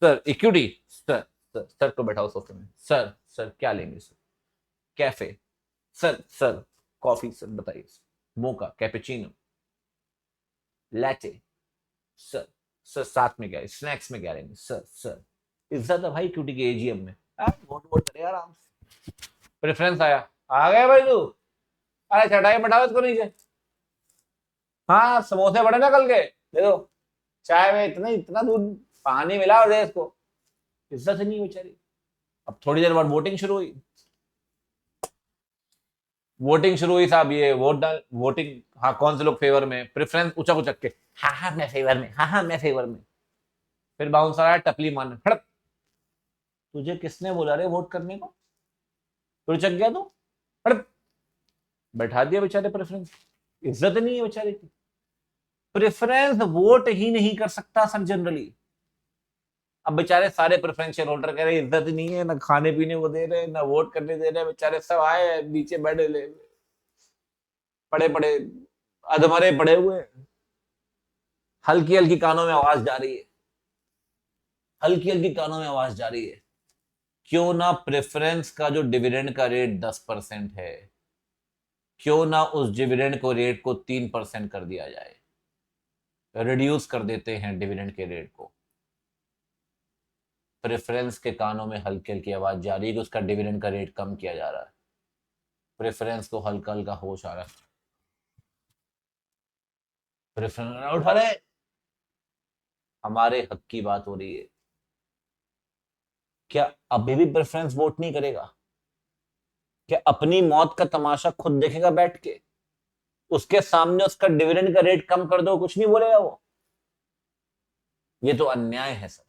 sir equity, sir sir sir को बैठाओ सोफे में, सर सर क्या लेंगे sir? Cafe, sir sir coffee, sir बताइए, मोका, कैपेचिनो, लैटे, सर सर साथ में क्या स्नैक्स में क्या लेंगे सर? सर इज्जत है भाई इक्विटी के AGM में, वोट वोट करे आराम से। प्रेफरेंस आया, आ गए भाई तू, अरे चटाई बैठाओ इसको नीचे, हाँ समोसे बड़े ना कल के, दे दो चाय में, इतना इतना दूध पानी मिला और दे इसको। इज्जत नहीं बेचारी। अब थोड़ी देर बाद वोटिंग शुरू हुई, वोटिंग शुरू हुई साहब, ये वोट डाल, वोटिंग, हाँ कौन से लोग फेवर में, प्रेफरेंस ऊंचा उचक के, हाँ हाँ मैं फेवर में, हाँ हाँ मैं फेवर में। फिर बाउंसर आया टपली मारने, फड़क, तुझे किसने बोला रे वोट करने को? तो चक गया तू, फड़क, बैठा दिया बेचारे प्रेफरेंस। इज्जत नहीं है बेचारे की। प्रेफरेंस वोट ही नहीं कर सकता सर जनरली। अब बेचारे सारे प्रेफरेंस शेयर होल्डर कह रहे इज्जत नहीं है, ना खाने पीने को दे रहे, ना वोट करने दे रहे, बेचारे सब आए नीचे बैठे ले पड़े पड़े, अधमरे पड़े हुए, हल्की हल्की कानों में आवाज जा रही है, हल्की हल्की कानों में आवाज जा रही है, क्यों ना प्रेफरेंस का जो डिविडेंड का रेट 10% है, क्यों ना उस डिविडेंड को रेट को 3% कर दिया जाए, रिड्यूस कर देते हैं डिविडेंड के रेट को। प्रेफरेंस के कानों में हल्की हल्की आवाज जा रही है कि उसका डिविडेंड का रेट कम किया जा रहा है। प्रेफरेंस को हल्का हल्का होश आ रहा है, प्रेफरेंस उठा रहे, हमारे हक की बात हो रही है। क्या अभी भी प्रेफरेंस वोट नहीं करेगा? क्या अपनी मौत का तमाशा खुद देखेगा बैठ के? उसके सामने उसका डिविडेंड का रेट कम कर दो, कुछ नहीं बोलेगा वो। ये तो अन्याय है सर।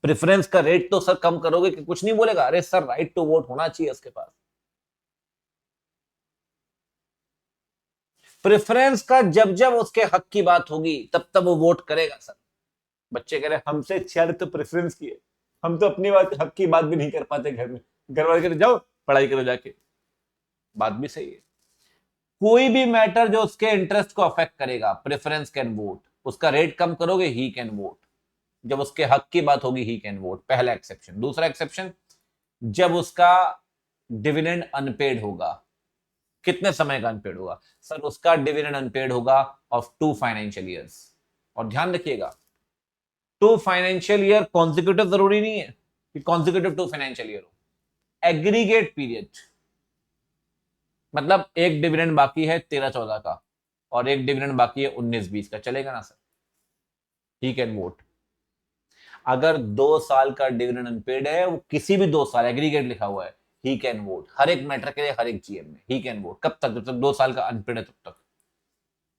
प्रेफरेंस का रेट तो सर कम करोगे कि कुछ नहीं बोलेगा? अरे सर, राइट टू वोट होना चाहिए उसके पास। प्रेफरेंस का जब जब उसके हक की बात होगी तब तब वो वोट करेगा सर। बच्चे कह रहे हमसे अच्छी तो प्रेफरेंस की है, हम तो अपनी बात हक की बात भी नहीं कर पाते घर में। घर वाले कहते जाओ पढ़ाई करो जाके। बात भी सही है। कोई भी मैटर जो उसके इंटरेस्ट को अफेक्ट करेगा, प्रेफरेंस कैन वोट। उसका रेट कम करोगे, ही कैन वोट। जब उसके हक की बात होगी, ही कैन वोट। पहला एक्सेप्शन। दूसरा एक्सेप्शन, जब उसका डिविडेंड अनपेड होगा। कितने समय का अनपेड होगा? सर उसका डिविडेंड अनपेड होगा ऑफ 2 फाइनेंशियल ईयर्स। और ध्यान रखिएगा, 2 फाइनेंशियल ईयर कॉन्जिक्यूटिव जरूरी नहीं है कि कॉन्जिक्यूटिव 2 फाइनेंशियल ईयर हो। एग्रीगेट पीरियड, मतलब एक डिविडेंड बाकी है 13-14 का और एक डिविडेंड बाकी है 19-20 का, चलेगा ना सर? He can vote. अगर 2 साल का डिविडेंड अनपेड है, वो किसी भी 2 साल, एग्रीगेट लिखा हुआ है, ही कैन वोट। हर एक मैटर के लिए, हर एक जीएम में ही कैन वोट। कब तक? जब तक 2 साल का अनपेड है तब तक।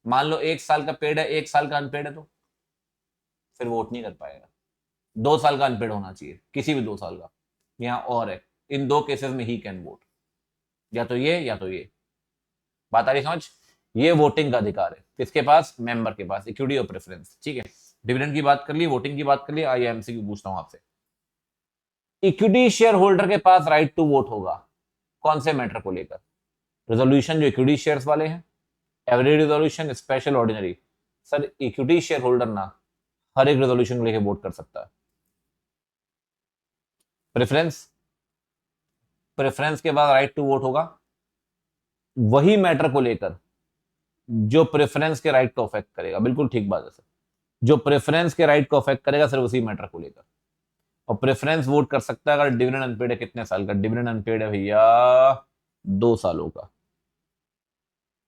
मान लो 1 साल का पेड है, 1 साल का अनपेड है, तो फिर वोट नहीं कर पाएगा। 2 साल का अनपेड होना चाहिए, किसी भी 2 साल का। यहां और है, इन दो केसेस में ही कैन वोट, या तो ये या तो ये। बात आ रही समझ? ये वोटिंग का अधिकार है किसके पास? मेंबर के पास। इक्विटी और प्रेफरेंस, ठीक है। डिविडेंड की बात कर ली, वोटिंग की बात कर ली। आइए एमसीक्यू पूछता हूं आपसे। इक्विटी शेयर होल्डर के पास राइट टू वोट होगा कौन से मैटर को लेकर? रेजोल्यूशन जो इक्विटी शेयर्स वाले हैं, every resolution, special, ordinary. Sir equity share holder ना हर एक रेजोल्यूशन को लेकर वोट कर सकता है। प्रेफरेंस, प्रेफरेंस के बाद राइट टू वोट होगा वही मैटर को लेकर जो प्रेफरेंस के राइट को अफेक्ट करेगा। बिल्कुल ठीक बात है सर। जो प्रेफरेंस के राइट को अफेक्ट करेगा सिर्फ उसी मैटर को लेकर। और प्रेफरेंस वोट कर सकता है अगर डिविडेंड अनपेड है। कितने साल का डिविडेंड अनपेड है भैया? 2 सालों का।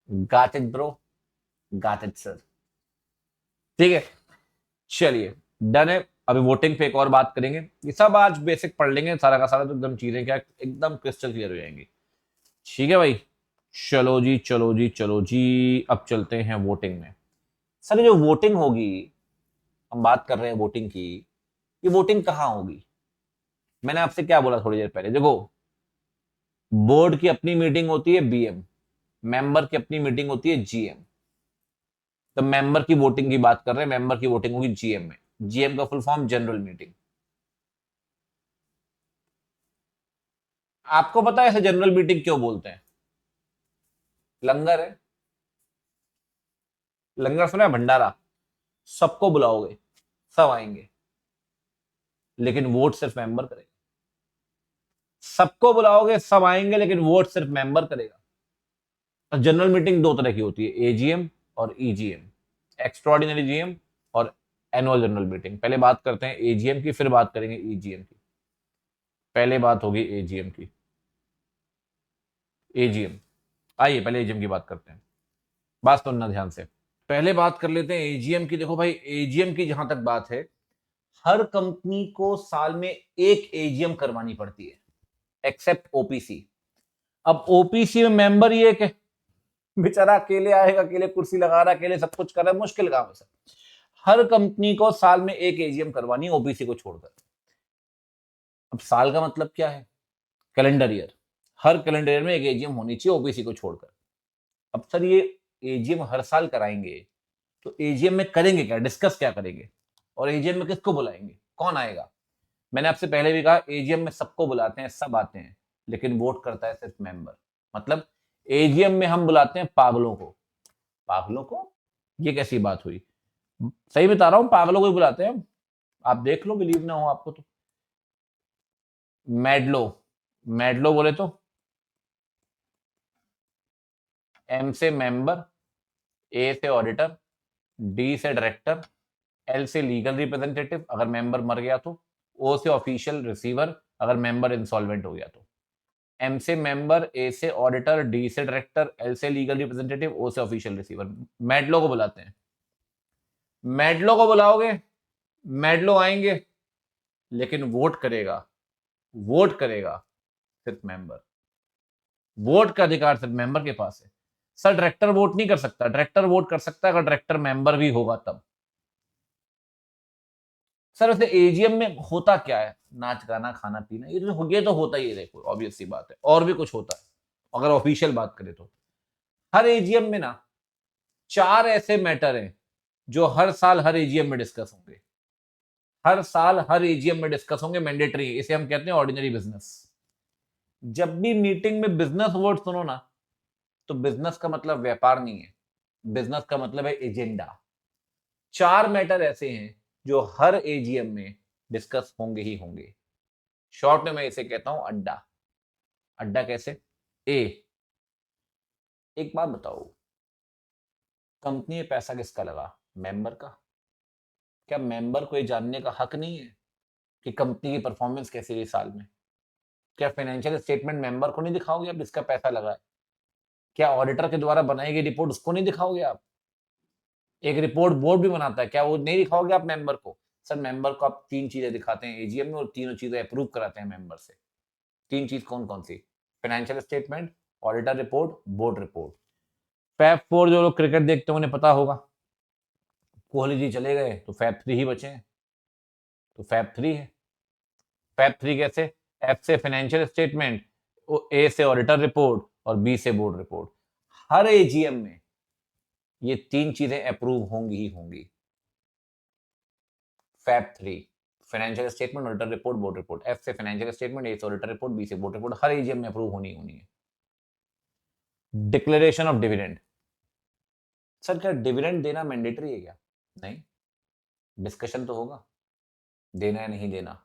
Got it bro, got it sir. ठीक है, चलिए डन है। अभी वोटिंग पे एक और बात करेंगे। ये सब आज बेसिक पढ़ लेंगे सारा का सारा, तो एकदम चीजें क्या एकदम क्रिस्टल क्लियर हो जाएंगी। ठीक है भाई, चलो जी चलो जी चलो जी। अब चलते हैं वोटिंग में। सर जो वोटिंग होगी, हम बात कर रहे हैं वोटिंग की, ये वोटिंग कहाँ होगी? मैंने आपसे क्या बोला थोड़ी देर पहले, देखो बोर्ड की अपनी मीटिंग होती है बीएम, मेंबर की अपनी मीटिंग होती है जीएम। तो मेंबर की वोटिंग की बात कर रहे हैं, मेंबर की वोटिंग होगी जीएम में। जीएम का फुल फॉर्म जनरल मीटिंग। आपको पता है इसे जनरल मीटिंग क्यों बोलते हैं? लंगर है, लंगर सुना है? भंडारा। सबको बुलाओगे, सब आएंगे, लेकिन वोट सिर्फ मेंबर करेगा। सबको बुलाओगे, सब आएंगे, लेकिन वोट सिर्फ मेंबर करेगा। तो जनरल मीटिंग दो तरह की होती है, एजीएम और ईजीएम। एक्स्ट्राऑर्डिनरी जीएम और एनुअल जनरल मीटिंग। पहले बात करते हैं एजीएम की, फिर बात करेंगे ईजीएम की। पहले बात होगी एजीएम की। एजीएम, आइए पहले एजीएम की बात करते हैं। बात सुनना ध्यान से। पहले बात कर लेते हैं एजीएम की। देखो भाई, एजीएम की जहां तक बात है, हर कंपनी को साल में एक एजीएम करवानी पड़ती है, एक्सेप्ट ओपीसी। अब ओपीसी में मेंबर ही एक है, बेचारा अकेले आएगा, अकेले कुर्सी लगा रहा है, अकेले सब कुछ कर रहा है, मुश्किल काम है सर। हर कंपनी को साल में एक एजीएम करवानी है, ओबीसी को छोड़कर। अब साल का मतलब क्या है? Calendar year. हर कैलेंडर ईयर में एक एजीएम होनी चाहिए ओबीसी को छोड़कर। अब सर ये एजीएम हर साल कराएंगे, तो एजीएम में करेंगे क्या, डिस्कस क्या करेंगे? और एजीएम में किसको बुलाएंगे, कौन आएगा? मैंने आपसे पहले भी कहा, एजीएम में सबको बुलाते हैं, सब आते हैं, लेकिन वोट करता है सिर्फ मेंबर। मतलब एजीएम में हम बुलाते हैं पागलों को। पागलों को? ये कैसी बात हुई? सही बता रहा हूं, पागलों को ही बुलाते हैं हम। आप देख लो, बिलीव ना हो आपको तो। मेडलो, मेडलो बोले तो एम से मेंबर, ए से ऑडिटर, डी से डायरेक्टर, एल से लीगल रिप्रेजेंटेटिव अगर मेंबर मर गया तो, ओ से ऑफिशियल रिसीवर अगर मेंबर इंसॉल्वेंट हो गया तो, एम से मेंबर, ए से ऑडिटर, डी से डायरेक्टर, एल से लीगल रिप्रेजेंटेटिव, ओ से ऑफिशियल रिसीवर। मेडलो को बुलाते हैं। मेडलो को बुलाओगे, मेडलो आएंगे, लेकिन वोट करेगा सिर्फ मेंबर। वोट का अधिकार सिर्फ मेंबर के पास है। सर डायरेक्टर वोट नहीं कर सकता, डायरेक्टर वोट कर सकता है अगर डायरेक्टर मेंबर भी होगा तब। सर वैसे एजीएम में होता क्या है? नाच गाना खाना पीना, ये तो होता ही है, देखो ऑब्वियस सी बात है, और भी कुछ होता है अगर ऑफिशियल बात करें तो। हर एजीएम में ना 4 ऐसे मैटर हैं जो हर साल हर एजीएम में डिस्कस होंगे। हर साल हर एजीएम में डिस्कस होंगे, मैंडेटरी, इसे हम कहते हैं ऑर्डिनरी बिजनेस। जब भी मीटिंग में बिजनेस वर्ड सुनो ना, तो बिजनेस का मतलब व्यापार नहीं है, बिजनेस का मतलब है एजेंडा। 4 मैटर ऐसे हैं जो हर एजीएम में डिस्कस होंगे ही होंगे। शॉर्ट में मैं इसे कहता हूं अड्डा। अड्डा कैसे? ए, एक बात बताओ, कंपनी में पैसा किसका लगा? मेंबर का। क्या मेंबर को ये जानने का हक नहीं है कि कंपनी की परफॉर्मेंस कैसी रही साल में? क्या फाइनेंशियल स्टेटमेंट मेंबर को नहीं दिखाओगे आप जिसका पैसा लगा है? क्या ऑडिटर के द्वारा बनाई गई रिपोर्ट उसको नहीं दिखाओगे आप? एक रिपोर्ट बोर्ड भी बनाता है, क्या वो नहीं दिखाओगे आप मेंबर को? सर मेंबर को आप 3 चीजें दिखाते हैं एजीएम में, और तीनों चीजें अप्रूव कराते हैं मेंबर से। 3 चीज कौन कौन सी? Financial statement, auditor report, board report. फैब 4 जो लोग क्रिकेट देखते हैं उन्हें पता होगा, कोहली जी चले गए तो फैब 3 ही बचे हैं, तो फैब 3 है। फैब 3 कैसे? एफ से फाइनेंशियल स्टेटमेंट, ए से ऑडिटर रिपोर्ट और बी से बोर्ड रिपोर्ट। हर एजीएम में ये 3 चीजें अप्रूव होंगी ही होंगी। FAB 3, financial statement, auditor report, board report. F से फाइनेंशियल स्टेटमेंट, ए से ऑडिटर रिपोर्ट, बी से बोर्ड रिपोर्ट, हर एजीएम में अप्रूव होनी होनी है। Declaration of dividend. सर क्या डिविडेंड देना मैंडेटरी है क्या? नहीं, डिस्कशन तो होगा देना है नहीं देना,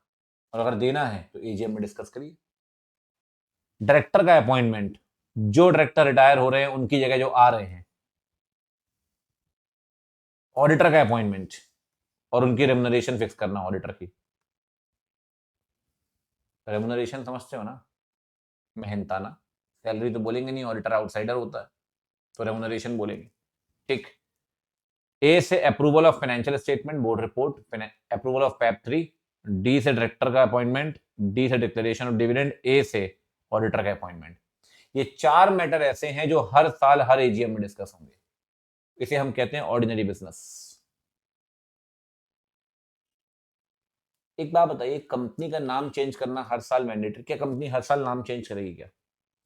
और अगर देना है तो एजीएम में डिस्कस करिए। डायरेक्टर का अपॉइंटमेंट, जो डायरेक्टर रिटायर हो रहे हैं उनकी जगह जो आ रहे हैं। ऑडिटर का अपॉइंटमेंट और उनकी रेमुनरेशन फिक्स करना ऑडिटर की। रेमुनरेशन समझते हो ना? मेहनताना। सैलरी तो बोलेंगे नहीं, ऑडिटर आउटसाइडर होता है, तो रेमुनरेशन बोलेंगे। ठीक। ए से approval of financial statement, board report, approval of Feb 3। D से डायरेक्टर का अपॉइंटमेंट, डी से डिक्लेरेशन ऑफ डिविडेंड, ए से ऑडिटर का अपॉइंटमेंट। ये 4 मैटर ऐसे हैं जो हर साल हर एजीएम में डिस्कस होंगे, इसे हम कहते हैं ऑर्डिनरी बिजनेस। एक बात बताइए, कंपनी का नाम चेंज करना हर साल मैंडेटरी? क्या कंपनी हर साल नाम चेंज करेगी क्या?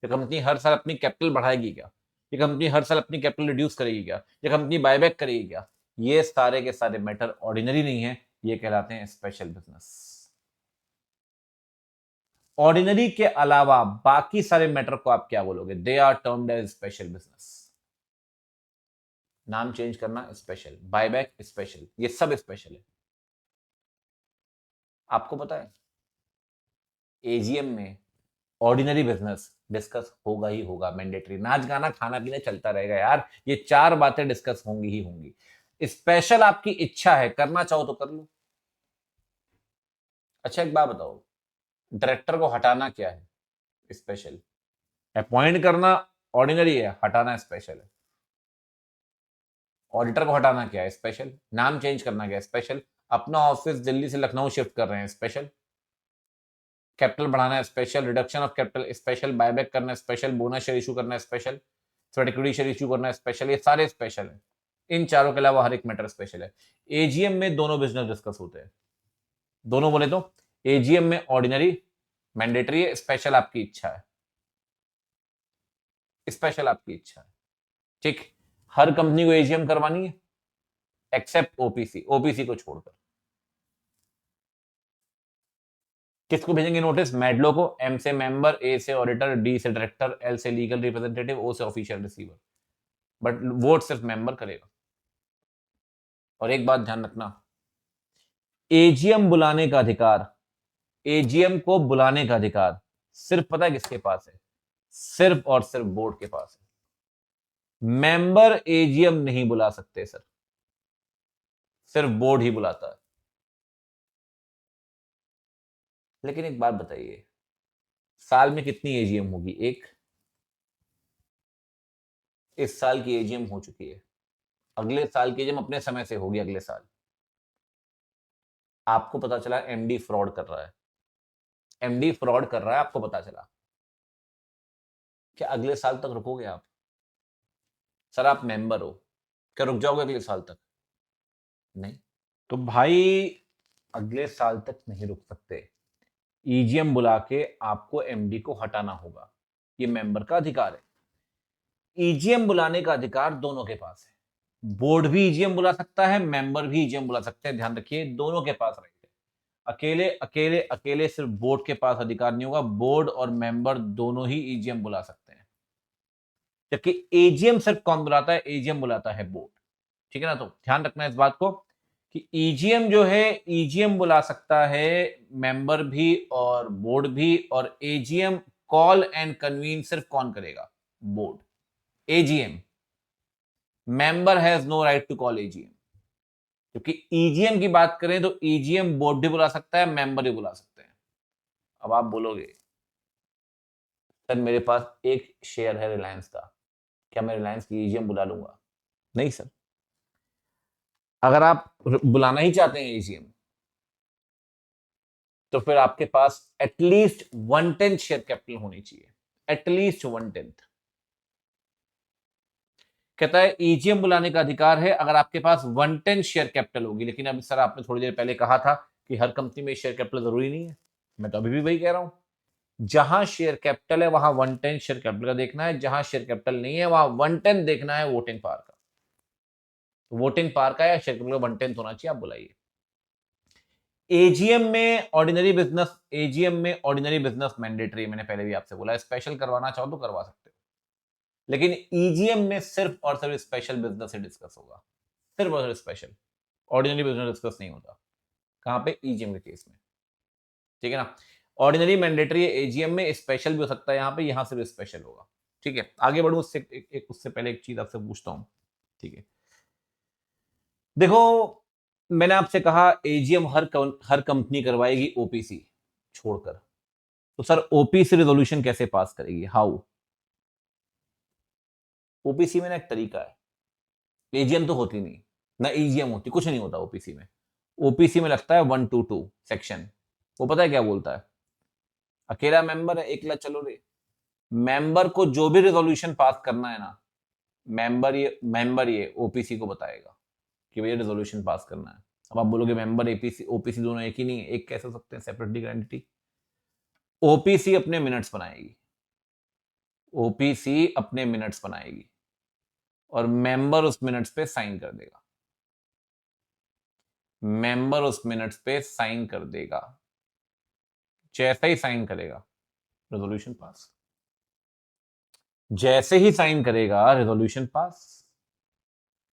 ये कंपनी हर साल अपनी कैपिटल बढ़ाएगी क्या? ये कंपनी हर साल अपनी कैपिटल रिड्यूस करेगी क्या? ये कंपनी बायबैक करेगी क्या? ये सारे के सारे मैटर ऑर्डिनरी नहीं है, ये कहलाते हैं स्पेशल बिजनेस। ऑर्डिनरी के अलावा बाकी सारे मैटर को आप क्या बोलोगे? They are termed as special business. नाम चेंज करना स्पेशल, बायबैक स्पेशल, ये सब स्पेशल है। आपको पता है एजीएम में ऑर्डिनरी बिजनेस डिस्कस होगा ही होगा, मैंडेटरी। नाच गाना खाना पीना चलता रहेगा यार, ये 4 बातें डिस्कस होंगी ही होंगी। स्पेशल आपकी इच्छा है, करना चाहो तो कर लो। अच्छा एक बात बताओ, डायरेक्टर को हटाना क्या है? स्पेशल। अपॉइंट करना ऑर्डिनरी है, हटाना स्पेशल है। ऑडिटर को हटाना क्या है? स्पेशल। नाम चेंज करना क्या है? स्पेशल। अपना ऑफिस दिल्ली से लखनऊ शिफ्ट कर रहे हैं, स्पेशल। कैपिटल बढ़ाना है, special. Reduction of capital, special. Buyback करना है, स्पेशल। बोनस शेयर इशू करना है, special. Sweat equity share issue करना है, स्पेशल। ये सारे स्पेशल है। इन चारों के अलावा हर एक मैटर स्पेशल है। एजीएम में दोनों बिजनेस डिस्कस होते हैं। दोनों बोले तो एजीएम में ऑर्डिनरी मैंडेटरी है, स्पेशल आपकी इच्छा है। स्पेशल आपकी इच्छा है, ठीक। हर कंपनी को एजीएम करवानी है एक्सेप्ट ओपीसी, ओपीसी को छोड़कर। किसको भेजेंगे नोटिस? मेडलो को। एम से मेंबर, ए से ऑडिटर, डी से डायरेक्टर, एल से लीगल रिप्रेजेंटेटिव, ओ से ऑफिशियल रिसीवर। बट वोट सिर्फ मेंबर करेगा। और एक बात ध्यान रखना, एजीएम बुलाने का अधिकार, एजीएम को बुलाने का अधिकार सिर्फ पता है किसके पास है? सिर्फ और सिर्फ बोर्ड के पास है। मेंबर एजीएम नहीं बुला सकते सर, सिर्फ बोर्ड ही बुलाता है। लेकिन एक बात बताइए, साल में कितनी एजीएम होगी? एक। इस साल की एजीएम हो चुकी है, अगले साल की एजीएम अपने समय से होगी अगले साल। आपको पता चला एमडी फ्रॉड कर रहा है, एमडी फ्रॉड कर रहा है, आपको पता चला, क्या अगले साल तक रुकोगे आप? सर आप मेंबर हो, क्या रुक जाओगे अगले साल तक? नहीं। तो भाई अगले साल तक नहीं रुक सकते, ईजीएम बुला के आपको एमडी को हटाना होगा, ये मेंबर का अधिकार है। ईजीएम बुलाने का अधिकार दोनों के पास है, बोर्ड भी ईजीएम बुला सकता है, मेंबर भी ईजीएम बुला सकते हैं, ध्यान रखिए दोनों के पास राइट है। अकेले अकेले अकेले सिर्फ बोर्ड के पास अधिकार नहीं होगा, बोर्ड और मेंबर दोनों ही ईजीएम बुला सकते हैं, जबकि एजीएम सिर्फ कौन बुलाता है? एजीएम बुलाता है बोर्ड, ठीक है ना? तो ध्यान रखना इस बात को कि ईजीएम जो है, ईजीएम बुला सकता है मेंबर भी और बोर्ड भी, और एजीएम कॉल एंड कन्वीन सिर्फ कौन करेगा? Board. AGM, member has no right to call AGM, क्योंकि ईजीएम की बात करें तो ईजीएम बोर्ड भी बुला सकता है, मेंबर भी बुला सकते हैं। अब आप बोलोगे सर मेरे पास एक शेयर है रिलायंस का, क्या मैं रिलायंस की ईजीएम बुला लूंगा? नहीं सर। अगर आप बुलाना ही चाहते हैं ईजीएम, तो फिर आपके पास एटलीस्ट 1/10 शेयर कैपिटल होनी चाहिए, एटलीस्ट 1/10। कहता है ईजीएम बुलाने का अधिकार है अगर आपके पास 1/10 शेयर कैपिटल होगी, लेकिन अभी सर आपने थोड़ी देर पहले कहा था कि हर कंपनी में शेयर कैपिटल जरूरी नहीं है। मैं तो अभी भी वही कह रहा हूं, जहां शेयर कैपिटल है वहां 1/10 शेयर कैपिटल का देखना है, जहां शेयर कैपिटल नहीं है वहां 1/10 देखना है वोटिंग पावर का। वोटिंग पावर का या शेयर कैपिटल का 1/10 होना चाहिए, आप बुलाइए। एजीएम में ऑर्डिनरी बिजनेस, एजीएम में ऑर्डिनरी बिजनेस मैंडेटरी, मैंने पहले भी आपसे बोला, स्पेशल करवाना चाहो तो करवा सकते हो, लेकिन ईजीएम में सिर्फ और सिर्फ स्पेशल बिजनेस ही डिस्कस होगा, सिर्फ और सिर्फ स्पेशल, ऑर्डिनरी बिजनेस डिस्कस नहीं होता। कहां पे? ईजीएम के केस में, ठीक है ना? ऑर्डिनरी मैंडेटरी एजीएम में, स्पेशल भी हो सकता है यहां पे, यहां सिर्फ स्पेशल होगा, ठीक है? आगे बढ़ू उससे उससे पहले एक चीज आपसे पूछता हूं, ठीक है? देखो, मैंने आपसे कहा एजीएम हर कंपनी करवाएगी ओपीसी छोड़कर, तो सर ओपीसी रेजोल्यूशन कैसे पास करेगी? हाउ? ओपीसी में ना एक तरीका है, एजीएम तो होती नहीं ना, ईजीएम होती, कुछ नहीं होता ओपीसी में। ओपीसी में लगता है 122 सेक्शन, वो पता है क्या बोलता है? अकेला मेंबर है, एकला चलो रे, मेंबर को जो भी रेजोल्यूशन पास करना है ना, मेंबर ये ओपीसी को बताएगा कि भैया रेजोल्यूशन पास करना है। अब आप बोलोगे मेंबर एपीसी ओपीसी दोनों एक ही नहीं है, एक कैसे हो सकते हैं सेपरेट लीगल एंटिटी? ओपीसी अपने मिनट्स बनाएगी, ओपीसी अपने मिनट्स बनाएगी और मेंबर उस मिनट्स पे साइन कर देगा, मेंबर उस मिनट्स पे साइन कर देगा, जैसे ही साइन करेगा रेजोल्यूशन पास, जैसे ही साइन करेगा रेजोल्यूशन पास।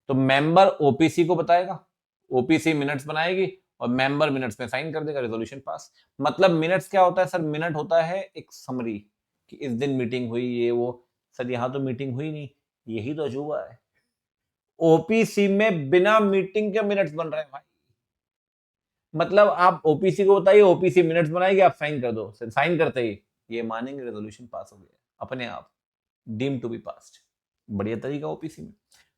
तो मेंबर ओपीसी को बताएगा, ओपीसी मिनट्स बनाएगी और मेंबर मिनट्स में साइन कर देगा, रेजोल्यूशन पास। मतलब मिनट्स क्या होता है सर? मिनट होता है एक समरी कि इस दिन मीटिंग हुई, ये वो। सर यहां तो मीटिंग हुई नहीं, यही तो अजूबा है, ओपीसी में बिना मीटिंग के मिनट्स बन रहे हैं भाई। मतलब आप ओपीसी को बताइए, ओपीसी मिनट्स बनाएगी, आप साइन कर दो, साइन करते ही ये मानेंगे रेजोल्यूशन पास हो गया अपने आप, डीम टू बी पास्ड। बढ़िया तरीका ओपीसी में।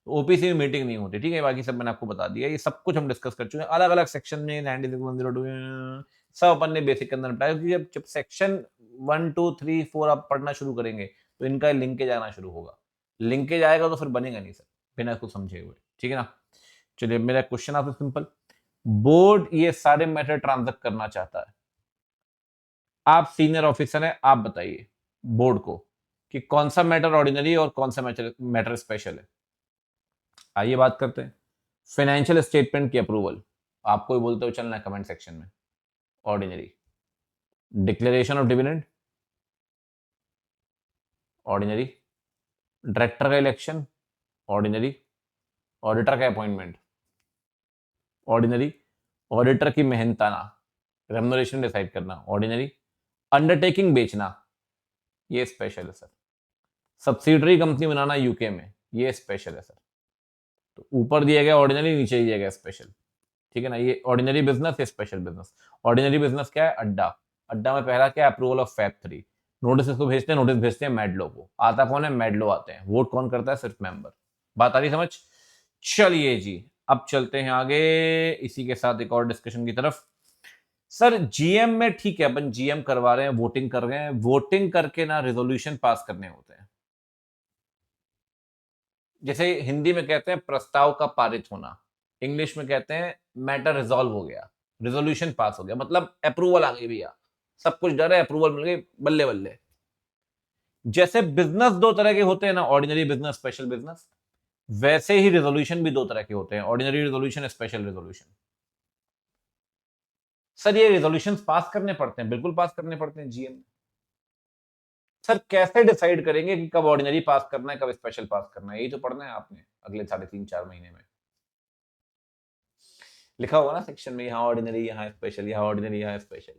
ओपीसी में मीटिंग नहीं होती, ठीक है? बाकी सब मैंने आपको बता दिया, ये सब कुछ हम डिस्कस कर चुके हैं अलग अलग सेक्शन में, 96 सब अपन ने बेसिक के अंदर निपटाया, क्योंकि जब सेक्शन 1 2 3 4 आप पढ़ना शुरू करेंगे तो इनका लिंकेज आना शुरू होगा, लिंकेज आएगा तो फिर बनेगा नहीं सर बिना कुछ समझे हुए, ठीक है ना? चलिए मेरा क्वेश्चन आपसे सिंपल, बोर्ड ये सारे मैटर ट्रांसफर करना चाहता है, आप सीनियर ऑफिसर हैं, आप बताइए बोर्ड को कि कौन सा मैटर ऑर्डिनरी और कौन सा मैटर स्पेशल है। आइए बात करते हैं। फाइनेंशियल स्टेटमेंट की अप्रूवल, आपको ही बोलते हुए चलना है कमेंट सेक्शन में, ordinary. Declaration of dividend, ordinary. Director का इलेक्शन, ऑर्डिनरी। ऑडिटर का अपॉइंटमेंट, ऑर्डिनरी। ऑडिटर की मेहनताना रेम्युनरेशन डिसाइड करना, ऑर्डिनरी। अंडरटेकिंग बेचना, ये स्पेशल है सर। सब्सिडरी कंपनी बनाना यूके में, ये स्पेशल है सर। तो ऊपर दिया गया ऑर्डिनरी, नीचे दिया गया स्पेशल, ठीक है ना? ये ऑर्डिनरी बिजनेस, ये स्पेशल बिजनेस। ऑर्डिनरी बिजनेस क्या है? अड्डा, अड्डा में पहला क्या, अप्रूवल ऑफ फैब 3। नोटिस इसको भेजते हैं, नोटिस भेजते हैं मैडलो को। आता कौन है, मैडलो आते हैं। वोट कौन करता है, सिर्फ मेंबर। बात आ रही समझ। चलिए जी, अब चलते हैं आगे इसी के साथ एक और डिस्कशन की तरफ। सर जीएम में ठीक है, अपन जीएम करवा रहे हैं, वोटिंग कर रहे हैं, वोटिंग करके ना रेजोल्यूशन पास करने होते हैं। जैसे हिंदी में कहते हैं प्रस्ताव का पारित होना, इंग्लिश में कहते हैं मैटर रिजॉल्व हो गया, रेजोल्यूशन पास हो गया, मतलब अप्रूवल आ गई भैया, सब कुछ डर है, अप्रूवल मिल गई, बल्ले बल्ले। जैसे बिजनेस दो तरह के होते हैं ना, ऑर्डिनरी बिजनेस, स्पेशल बिजनेस, वैसे ही रेजोल्यूशन भी दो तरह के होते हैं, ordinary resolution, special resolution. Sir ये रेजोल्यूशन पास करने पड़ते हैं, बिल्कुल पास करने पड़ते हैं जीएम। सर कैसे डिसाइड करेंगे कि कब ऑर्डिनरी पास करना है, कब स्पेशल पास करना है, यही तो पढ़ना है आपने अगले 3.5-4 महीने में। लिखा होगा ना सेक्शन में, यहाँ ऑर्डिनरी, यहाँ स्पेशल, यहाँ ऑर्डिनरी, यहाँ स्पेशल।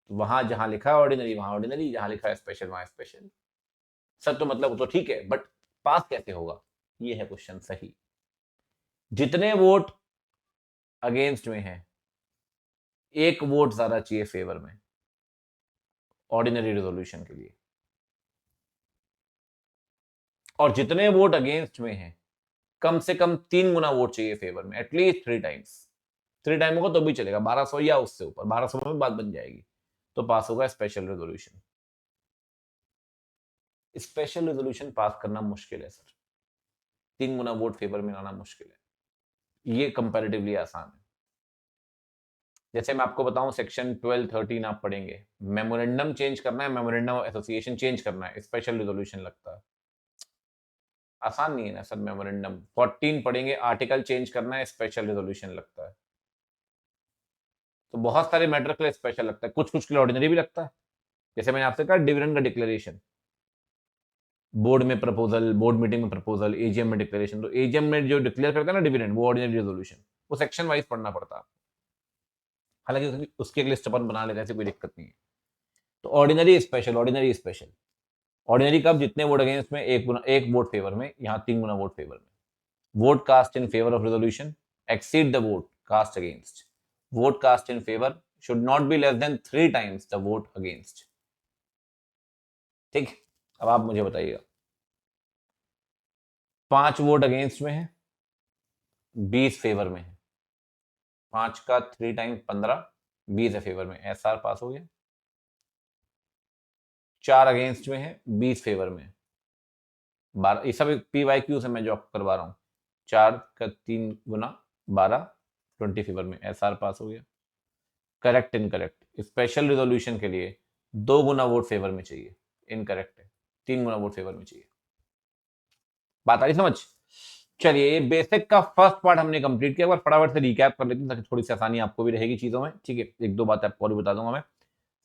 तो वहां जहां लिखा है ऑर्डिनरी वहां ऑर्डिनरी, जहां लिखा है स्पेशल वहां स्पेशल। सर तो मतलब तो ठीक है, बट पास कैसे होगा, ये है क्वेश्चन सही। जितने वोट अगेंस्ट में है, एक वोट ज्यादा चाहिए फेवर में ऑर्डिनरी रेजोल्यूशन के लिए, और जितने वोट अगेंस्ट में है कम से कम 3 गुना वोट चाहिए फेवर में, एटलीस्ट 3 टाइम्स। 3 टाइम होगा तो भी चलेगा, 1200 या उससे ऊपर, 1200 में बात बन जाएगी, तो पास होगा special resolution. Special resolution pass करना मुश्किल है सर, 3 गुना वोट फेवर में लाना मुश्किल है, ये कंपैरेटिवली आसान है। जैसे मैं आपको बताऊं, सेक्शन 12-13 आप पढ़ेंगे, मेमोरेंडम चेंज करना है, मेमोरेंडम ऑफ एसोसिएशन चेंज करना है, स्पेशल रेजोल्यूशन लगता है। आसान नहीं है ना सर, मेमोरेंडम 14 पढ़ेंगे, आर्टिकल चेंज करना है, स्पेशल रेजोल्यूशन लगता है। तो बहुत सारे मैटर के लिए स्पेशल लगता है, कुछ कुछ के लिए ऑर्डिनरी भी लगता है। जैसे मैंने आपसे कहा डिविडेंड का डिक्लेरेशन, बोर्ड में प्रपोजल, बोर्ड मीटिंग में प्रपोजल, एजीएम में डिक्लेरेशन, तो एजीएम में जो डिक्लेयर करता है ना डिविडेंड, वो ऑर्डिनरी रेजोल्यूशन, वो सेक्शन वाइज पढ़ना पड़ता है। हालांकि उसकी एक लिस्ट अपन बना लेते हैं, ऐसी कोई दिक्कत नहीं है। तो ordinary special, ordinary special. Ordinary कब, जितने वोट अगेंस्ट में, एक वोट फेवर में, यहां 3 गुना वोट फेवर में। Vote cast in favour of resolution exceed the vote cast against. Vote cast in favour should not be less than 3 times the vote against. ठीक, अब आप मुझे बताइएगा, 5 वोट अगेंस्ट में है, 20 फेवर में है, 5 का 3 टाइम 15, 20 है फेवर में, एसआर पास हो गया। 4 अगेंस्ट में है, 20 फेवर में, 12, ये सब पी वाई क्यू से मैं जो आपको करवा रहा हूँ। 4 का 3 गुना 12, 20 फेवर में, एसआर पास हो गया। करेक्ट इनकरेक्ट, स्पेशल रेजोल्यूशन के लिए 2 गुना वोट फेवर में चाहिए, इनकरेक्ट है, 3 गुना वोट फेवर में चाहिए। बात आ रही समझ। चलिए, बेसिक का फर्स्ट पार्ट हमने कंप्लीट किया, फटाफट से रिकैप कर लेते हैं ताकि थोड़ी सी आसानी आपको भी रहेगी चीजों में। ठीक है, एक दो बात आपको और भी बता दूंगा मैं।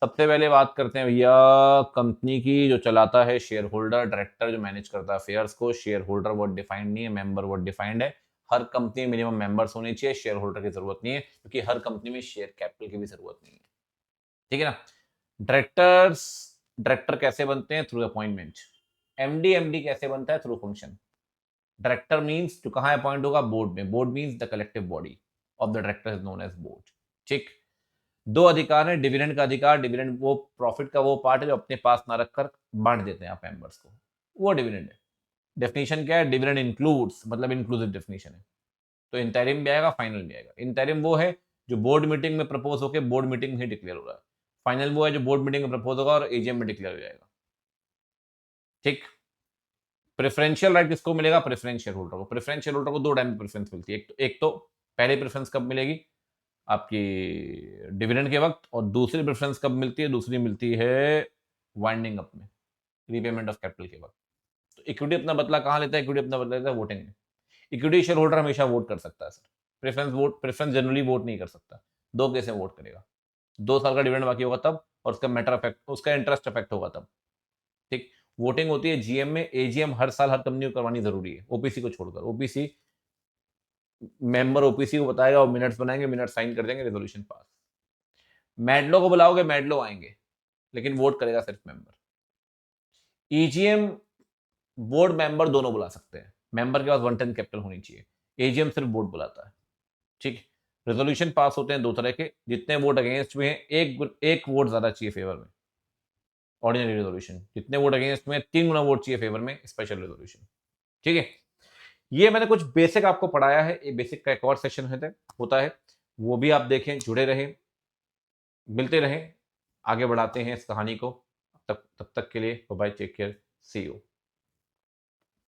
सबसे पहले बात करते हैं भैया कंपनी की, जो चलाता है शेयर होल्डर, डायरेक्टर जो मैनेज करता है अफेयर्स को। शेयर होल्डर वर्ड डिफाइंड नहीं है, मेंबर वर्ड डिफाइंड है। हर कंपनी में मिनिमम मेंबर्स होने चाहिए, शेयर होल्डर की जरूरत नहीं है, क्योंकि हर कंपनी में शेयर कैपिटल की भी जरूरत नहीं है। ठीक है ना। डायरेक्टर्स, डायरेक्टर कैसे बनते हैं, थ्रू अपॉइंटमेंट। एमडी, एमडी कैसे बनता है, थ्रू फंक्शन। डायरेक्टर मींस जो कहां अपॉइंट होगा, बोर्ड में। Board means the collective body of the director is known as board. ठीक। दो अधिकार है, डिविडेंड का अधिकार, डिविडेंड वो प्रॉफिट का वो पार्ट है जो अपने पास ना रखकर बांट देते हैं आप मेंबर्स को, वो डिविडेंड है। डेफिनेशन क्या है, डिविडेंड इंक्लूड्स, मतलब इंक्लूसिव डेफिनेशन है। तो इंटरिम भी आएगा, फाइनल भी आएगा। इंटरिम वो है जो बोर्ड मीटिंग में प्रपोज होकर बोर्ड मीटिंग में ही डिक्लेयर हो रहा है। फाइनल वो है जो बोर्ड मीटिंग में प्रपोज होगा और एजीएम में डिक्लेयर हो जाएगा। ठीक। प्रेफरेंशियल राइट किसको मिलेगा, प्रेफरेंस शेयर होल्डर को। प्रेफरेंस शेयर होल्डर को 2 टाइम में प्रेफरेंस मिलती है, एक तो पहले प्रेफरेंस कब मिलेगी, आपकी डिविडेंड के वक्त, और दूसरी प्रेफरेंस कब मिलती है, दूसरी मिलती है वाइंडिंग अप में, रीपेमेंट ऑफ कैपिटल के वक्त। तो इक्विटी अपना बदला कहां लेता है, इक्विटी अपना बदला लेता है वोटिंग में। इक्विटी शेयर होल्डर हमेशा वोट कर सकता है सर, प्रेफरेंस जनरली वोट नहीं कर सकता। 2 केस में वोट करेगा, 2 साल का डिविडेंड बाकी होगा तब, और उसका मैटर अफेक्ट, उसका इंटरेस्ट अफेक्ट होगा तब। ठीक। वोटिंग होती है जीएम में, एजीएम हर साल हर कंपनी को करवानी जरूरी है, ओपीसी को छोड़कर। ओपीसी मेंबर ओपीसी को बताएगा और मिनट्स बनाएंगे, मिनट साइन कर देंगे, रेजोल्यूशन पास। मैडलो को बुलाओगे, मैडलो आएंगे, लेकिन वोट करेगा सिर्फ मेंबर। ईजीएम बोर्ड मेंबर दोनों बुला सकते हैं, मेंबर के पास 1/10 कैपिटल होनी चाहिए। एजीएम सिर्फ बोर्ड बुलाता है। ठीक। रेजोल्यूशन पास होते हैं दो तरह के, जितने वोट अगेंस्ट में हैं एक वोट ज्यादा चाहिए फेवर में ऑर्डिनरी रेजोल्यूशन, जितने वोट अगेंस्ट में 3 गुना वोट चाहिए फेवर में स्पेशल रेजोल्यूशन। ठीक है, ये मैंने कुछ बेसिक आपको पढ़ाया है, ये बेसिक का एक और सेशन होता है, वो भी आप देखें, जुड़े रहें, मिलते रहें, आगे बढ़ाते हैं इस कहानी को। तब तक के लिए bye, take care, see you.